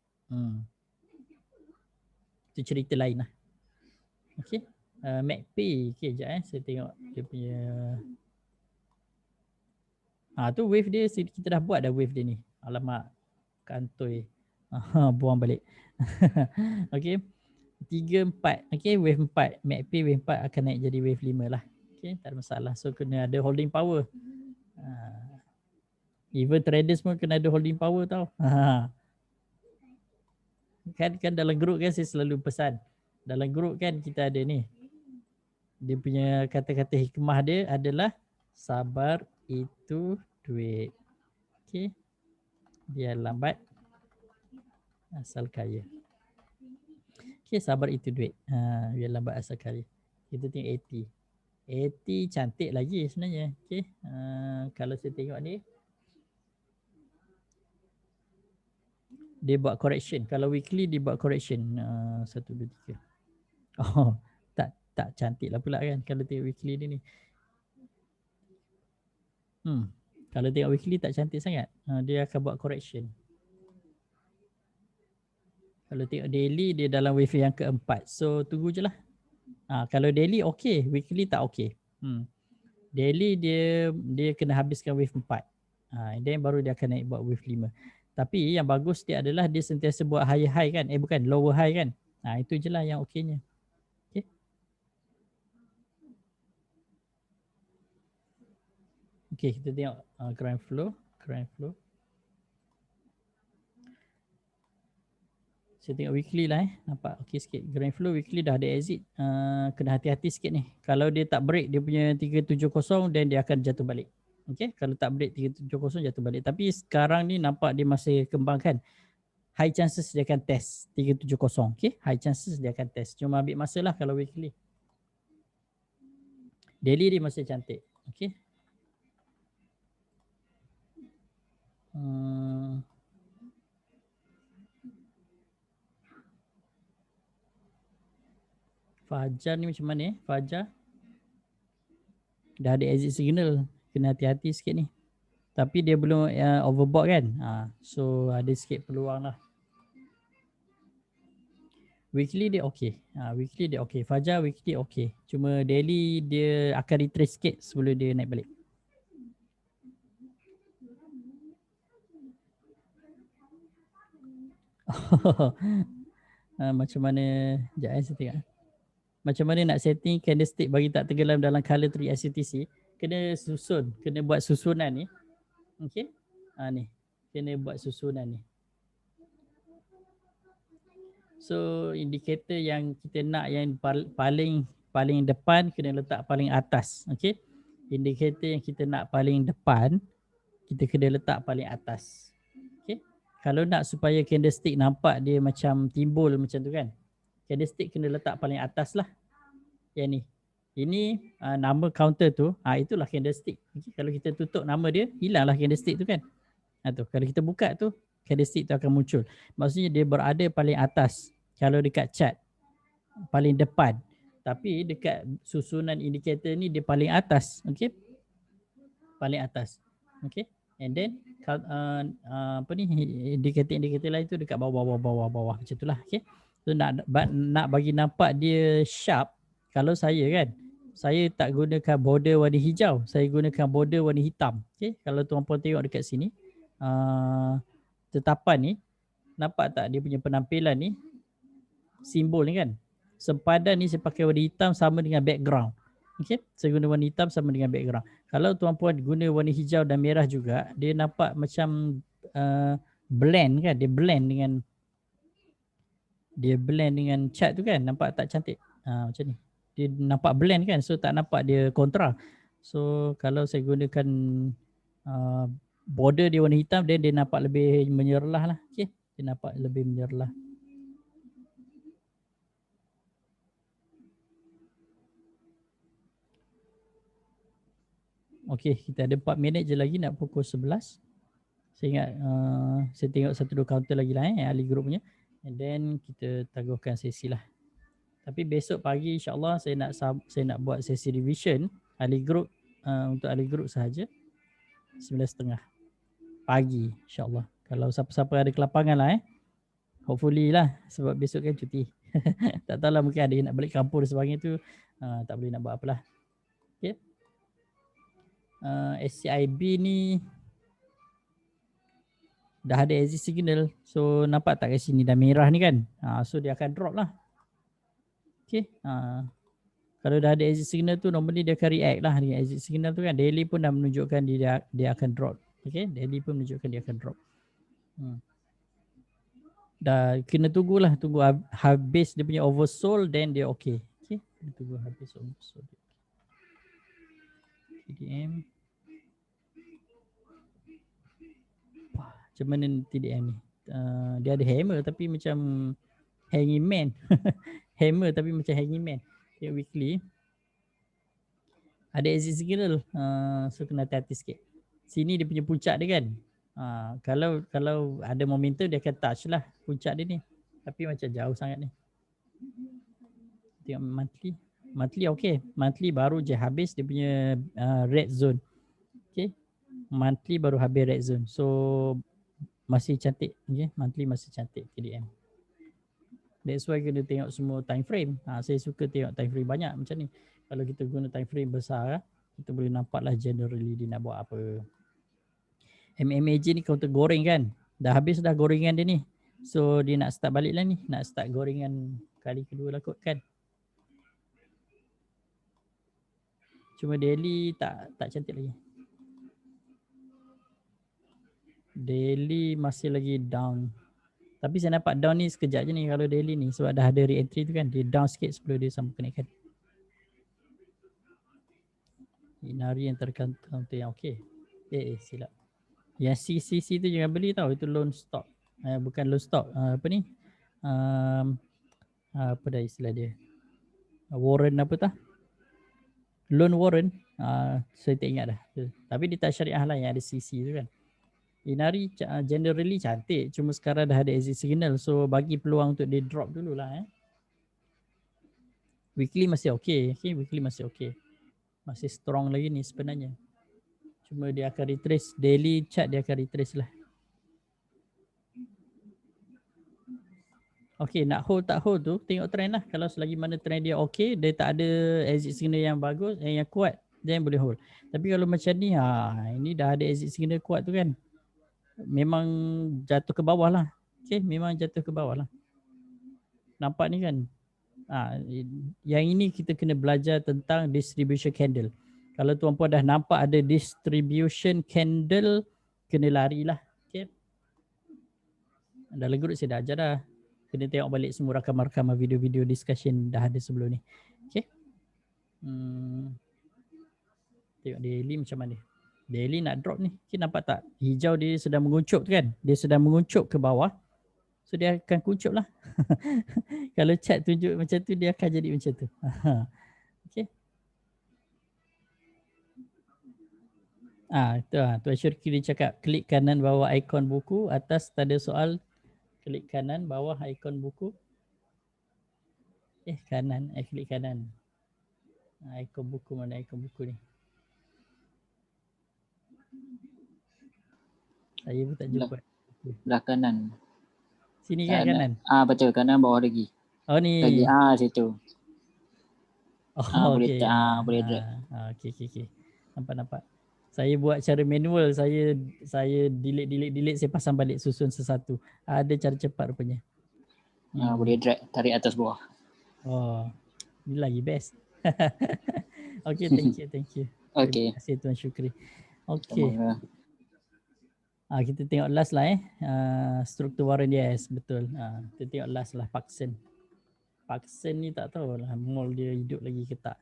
Itu cerita lain lah. Okay. MACD. Okay, sekejap saya tengok dia punya. Tu wave dia kita dah buat dah wave dia ni. Alamak. Kantoi. Buang balik. Okay. 3, 4. Okay, wave 4. MACD wave 4 akan naik jadi wave 5 lah. Okay, tak ada masalah. So kena ada holding power. Even traders pun kena ada holding power tau. Kan dalam group kan saya selalu pesan. Dalam group kan kita ada ni. Dia punya kata-kata hikmah dia adalah sabar itu duit. Okay. Dia lambat asal kaya. Okay, sabar itu duit. Dia lambat asal kaya. Kita tengok 80. 80 cantik lagi sebenarnya. Okay. Kalau saya tengok ni. Dia buat correction. Kalau weekly dia buat correction. 1, 2, 3. Oh, tak cantik lah pula kan kalau tengok weekly dia ni. Kalau tengok weekly tak cantik sangat. Dia akan buat correction. Kalau tengok daily dia dalam wave yang keempat. So tunggu je lah. Kalau daily okay, weekly tak okay. Daily dia kena habiskan wave 4. Then baru dia akan naik buat wave 5. Tapi yang bagus dia adalah dia sentiasa buat higher high kan. Bukan lower high kan. Itu je lah yang okeynya. Okay. Okay, kita tengok grand flow. Saya tengok weekly lah nampak okey sikit. Grand flow weekly dah ada exit. Kena hati-hati sikit ni. Kalau dia tak break dia punya 370 then dia akan jatuh balik. Okay, kalau tak break 370 jatuh balik. Tapi sekarang ni nampak dia masih kembangkan. High chances dia akan test 370. Okay, high chances dia akan test. Cuma ambil masa lah kalau weekly. Daily dia masih cantik. Okay. Fajar ni macam mana Fajar? Dah ada exit signal. Kena hati-hati sikit ni. Tapi dia belum overbought kan. So ada sikit peluang lah. Weekly dia okay. Weekly dia okay. Fajar weekly okay. Cuma daily dia akan retrace sikit sebelum dia naik balik. Macam mana? Sekejap saya tengok. Macam mana nak setting candlestick bagi tak tenggelam dalam color tree SCTC? Kena susun. Kena buat susunan ni. Okay. Ni. Kena buat susunan ni. So indikator yang kita nak yang paling depan kena letak paling atas. Okay. Indikator yang kita nak paling depan kita kena letak paling atas. Okay. Kalau nak supaya candlestick nampak dia macam timbul macam tu kan. Candlestick kena letak paling atas lah. Yang ni. Ini nama counter tu. Itulah candlestick. Okay. Kalau kita tutup nama dia, hilanglah candlestick tu kan. Tu. Kalau kita buka tu, candlestick tu akan muncul. Maksudnya dia berada paling atas. Kalau dekat chart. Paling depan. Tapi dekat susunan indikator ni dia paling atas. Okay. Paling atas. Okay. And then indikator-indikator lain tu dekat bawah macam itulah. Okay. So nak bagi nampak dia sharp, kalau saya kan, saya tak gunakan border warna hijau, saya gunakan border warna hitam. Okay. Kalau tuan-puan tengok dekat sini, tetapan ni, nampak tak dia punya penampilan ni, simbol ni kan, sempadan ni saya pakai warna hitam sama dengan background. Okay, saya guna warna hitam sama dengan background. Kalau tuan-puan guna warna hijau dan merah juga, dia nampak macam blend kan, dia blend dengan chart tu kan, nampak tak cantik. Macam ni. Dia nampak blend kan, so tak nampak dia kontra. So kalau saya gunakan border dia warna hitam, dia nampak lebih menyerlah lah. Okay, dia nampak lebih menyerlah. Okey, kita ada 4 minit je lagi nak pukul 11. Saya ingat saya tengok 1-2 counter lagi lah ahli group punya. And then kita tangguhkan sesi lah. Tapi besok pagi insyaAllah saya nak buat sesi revision ahli group untuk ahli group sahaja 9.30 pagi insyaAllah. Kalau siapa-siapa ada kelapangan lah hopefully lah sebab besok kan cuti. Tak tahulah mungkin ada yang nak balik kampung dan sebagainya tu tak boleh nak buat apalah. Okay. SCIB ni dah ada exit signal. So nampak tak kat sini dah merah ni kan. So dia akan drop lah. Okay. Kalau dah ada exit signal tu normally dia akan react lah dengan exit signal tu kan. Daily pun dah menunjukkan dia akan drop. Okay. Daily pun menunjukkan dia akan drop. Dah kena tunggulah. Tunggu habis dia punya oversold then dia okay. Okay. Kena tunggu habis oversold. TDM. Macam mana TDM ni? Dia ada hammer tapi macam hanging man. Hammer tapi macam hanging man. Okay, weekly. Ada exit signal. So kena hati-hati sikit. Sini dia punya puncak dia kan. Kalau ada momentum dia akan touch lah puncak dia ni. Tapi macam jauh sangat ni. Tengok monthly. Monthly okay. Monthly baru je habis dia punya red zone. Okay. Monthly baru habis red zone. So masih cantik. Okay. Monthly masih cantik TDM. That's why kena tengok semua time frame. Saya suka tengok time frame banyak macam ni. Kalau kita guna time frame besar, kita boleh nampak lah generally dia nak buat apa. MMAG ni counter goreng kan. Dah habis dah gorengan dia ni. So dia nak start balik lah ni. Nak start gorengan kali kedua lah kot kan. Cuma daily tak cantik lagi. Daily masih lagi down. Tapi saya nampak down ni sekejap je ni kalau daily ni. Sebab dah ada re-entry tu kan. Dia down sikit sebelum dia sambung kenaikan. Inari yang terkantung tu yang okey. Silap. Yang CCC tu jangan beli tau. Itu loan stock. Bukan loan stock. Apa ni? Apa dah istilah dia? Warrant apa tah? Loan warrant. Saya tak ingat dah. Tapi dia tak syariah lah yang ada CC tu kan. Inari generally cantik. Cuma sekarang dah ada exit signal. So bagi peluang untuk dia drop dululah. Weekly masih okey. Okay, weekly masih okey. Masih strong lagi ni sebenarnya. Cuma dia akan retrace daily chart, dia akan retrace lah. Okay, nak hold tak hold tu tengok trend lah. Kalau selagi mana trend dia okay, dia tak ada exit signal yang bagus, yang kuat, dia yang boleh hold. Tapi kalau macam ni, ini dah ada exit signal kuat tu kan, memang jatuh ke bawah lah. Okay, memang jatuh ke bawah lah. Nampak ni kan. Yang ini kita kena belajar tentang distribution candle. Kalau tuan-puan dah nampak ada distribution candle, kena larilah. Okay. Dalam grup saya dah ajar dah. Kena tengok balik semua rakaman-rakaman video-video discussion dah ada sebelum ni. Okay. Tengok daily macam mana. Daily nak drop ni. Okay, nampak tak? Hijau dia sedang menguncup tu kan. Dia sedang menguncup ke bawah. So dia akan kuncup lah. Kalau chart tunjuk macam tu, dia akan jadi macam tu. Okay. Tuan Syurki dia cakap klik kanan bawah ikon buku, atas tanda soal klik kanan bawah ikon buku. Kanan, klik kanan. Ikon buku, mana ikon buku ni? Saya pun tak jumpa. Belah kanan. Sini kan kanan? Betul, kanan bawah lagi. Oh ni. Lagi, situ. Boleh okay. Boleh drag. Okay. Nampak. Saya buat cara manual, saya delete, saya pasang balik susun sesuatu. Ada cara cepat rupanya. Boleh drag, tarik atas bawah. Ini lagi best. Okay, thank you. Okay. Terima kasih Tuan Syukri. Okay. Kita tengok last lah struktur Warren, yes, betul. Kita tengok last lah, Parkson ni tak tahu lah mall dia hidup lagi ke tak.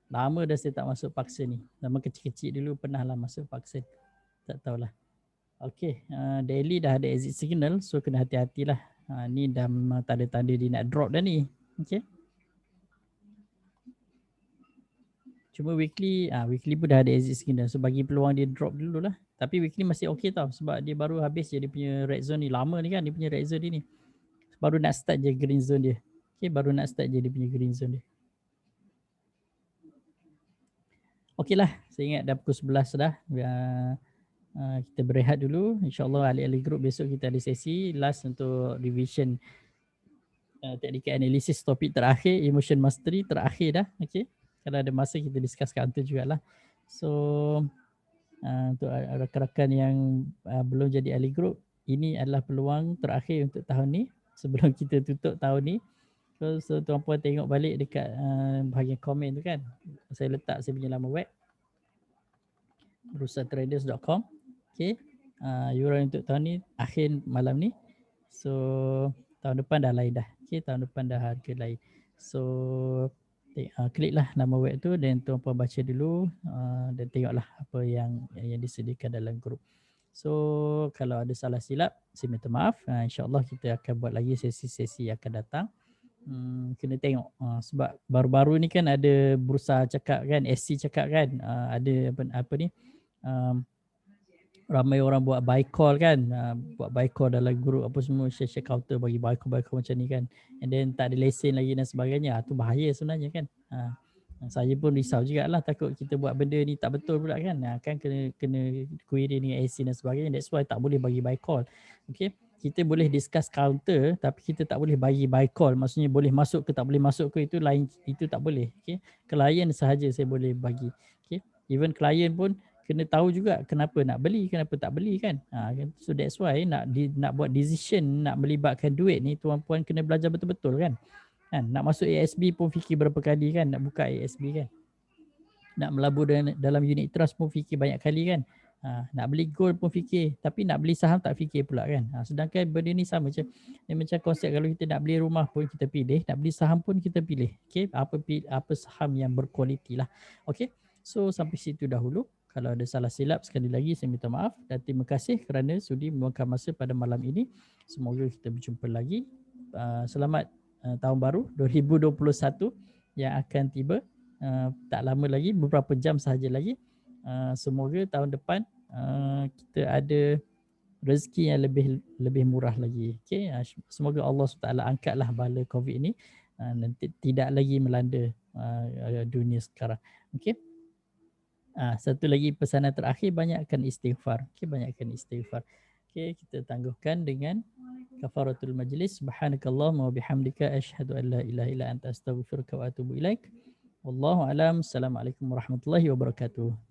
Lama dah saya tak masuk Parkson ni. Lama kecil-kecil dulu pernah lah masuk Parkson. Tak tahulah. Okay, daily dah ada exit signal, so kena hati-hatilah. Ni dah memang tanda-tanda dia nak drop dah ni. Okay. Cuma weekly pun dah ada exit signal, so bagi peluang dia drop dulu lah. Tapi weekly masih okay tau, sebab dia baru habis je dia punya red zone ni. Lama ni kan dia punya red zone dia ni. Baru nak start je green zone dia. Okay, baru nak start je dia punya green zone dia. Okay lah, saya ingat dah pukul 11 dah. Kita berehat dulu. InsyaAllah ahli-ahli group besok kita ada sesi last untuk revision teknikal analisis topik terakhir, emotion mastery terakhir dah. Okay, kalau ada masa kita discuss counter jugalah. So untuk rakan-rakan yang belum jadi ahli group, ini adalah peluang terakhir untuk tahun ni sebelum kita tutup tahun ni. So tuan-puan tengok balik dekat bahagian komen tu kan, saya letak saya punya laman web burusatraders.com. Okay, yuran untuk tahun ni akhir malam ni. So tahun depan dah lain dah. Okay, tahun depan dah harga lain. So kliklah nama web tu dan tuan-puan baca dulu dan tengoklah apa yang disediakan dalam grup. So kalau ada salah silap, saya minta maaf. InsyaAllah kita akan buat lagi sesi-sesi yang akan datang. Kena tengok sebab baru-baru ni kan ada Bursa cakap kan, SC cakap kan, ada apa ni, ramai orang buat buy call kan, buat buy call dalam grup apa semua, share counter bagi buy call macam ni kan, and then tak ada lesen lagi dan sebagainya. Tu bahaya sebenarnya kan. Saya pun risau jugalah, takut kita buat benda ni tak betul pula kan. Kan kena query dengan AC dan sebagainya. That's why tak boleh bagi buy call. Okay, kita boleh discuss counter tapi kita tak boleh bagi buy call. Maksudnya boleh masuk ke tak boleh masuk ke, itu lain, itu tak boleh. Okay, klien sahaja saya boleh bagi. Okay, even klien pun kena tahu juga kenapa nak beli, kenapa tak beli kan. So that's why nak buat decision, nak melibatkan duit ni, tuan-puan kena belajar betul-betul kan. Nak masuk ASB pun fikir berapa kali kan, nak buka ASB kan. Nak melabur dalam unit trust pun fikir banyak kali kan. Nak beli gold pun fikir, tapi nak beli saham tak fikir pula kan. Sedangkan benda ni sama je. Macam konsep kalau kita nak beli rumah pun kita pilih, nak beli saham pun kita pilih. Okay, apa saham yang berkualiti lah. Okay, so sampai situ dahulu. Kalau ada salah silap, sekali lagi saya minta maaf dan terima kasih kerana sudi meluangkan masa pada malam ini. Semoga kita berjumpa lagi. Selamat tahun baru 2021 yang akan tiba tak lama lagi, beberapa jam sahaja lagi. Semoga tahun depan kita ada rezeki yang lebih murah lagi. Okay? Semoga Allah SWT angkatlah bala COVID ini dan tidak lagi melanda dunia sekarang. Okay? Satu lagi pesanan terakhir, banyakkan istighfar. Okey, banyakkan istighfar. Okey, kita tangguhkan dengan kafaratul majlis. Subhanakallahumma wa bihamdika asyhadu an la ilaha illa anta astaghfiruka wa atubu ilaik. Wallahu alam. Assalamualaikum warahmatullahi wabarakatuh.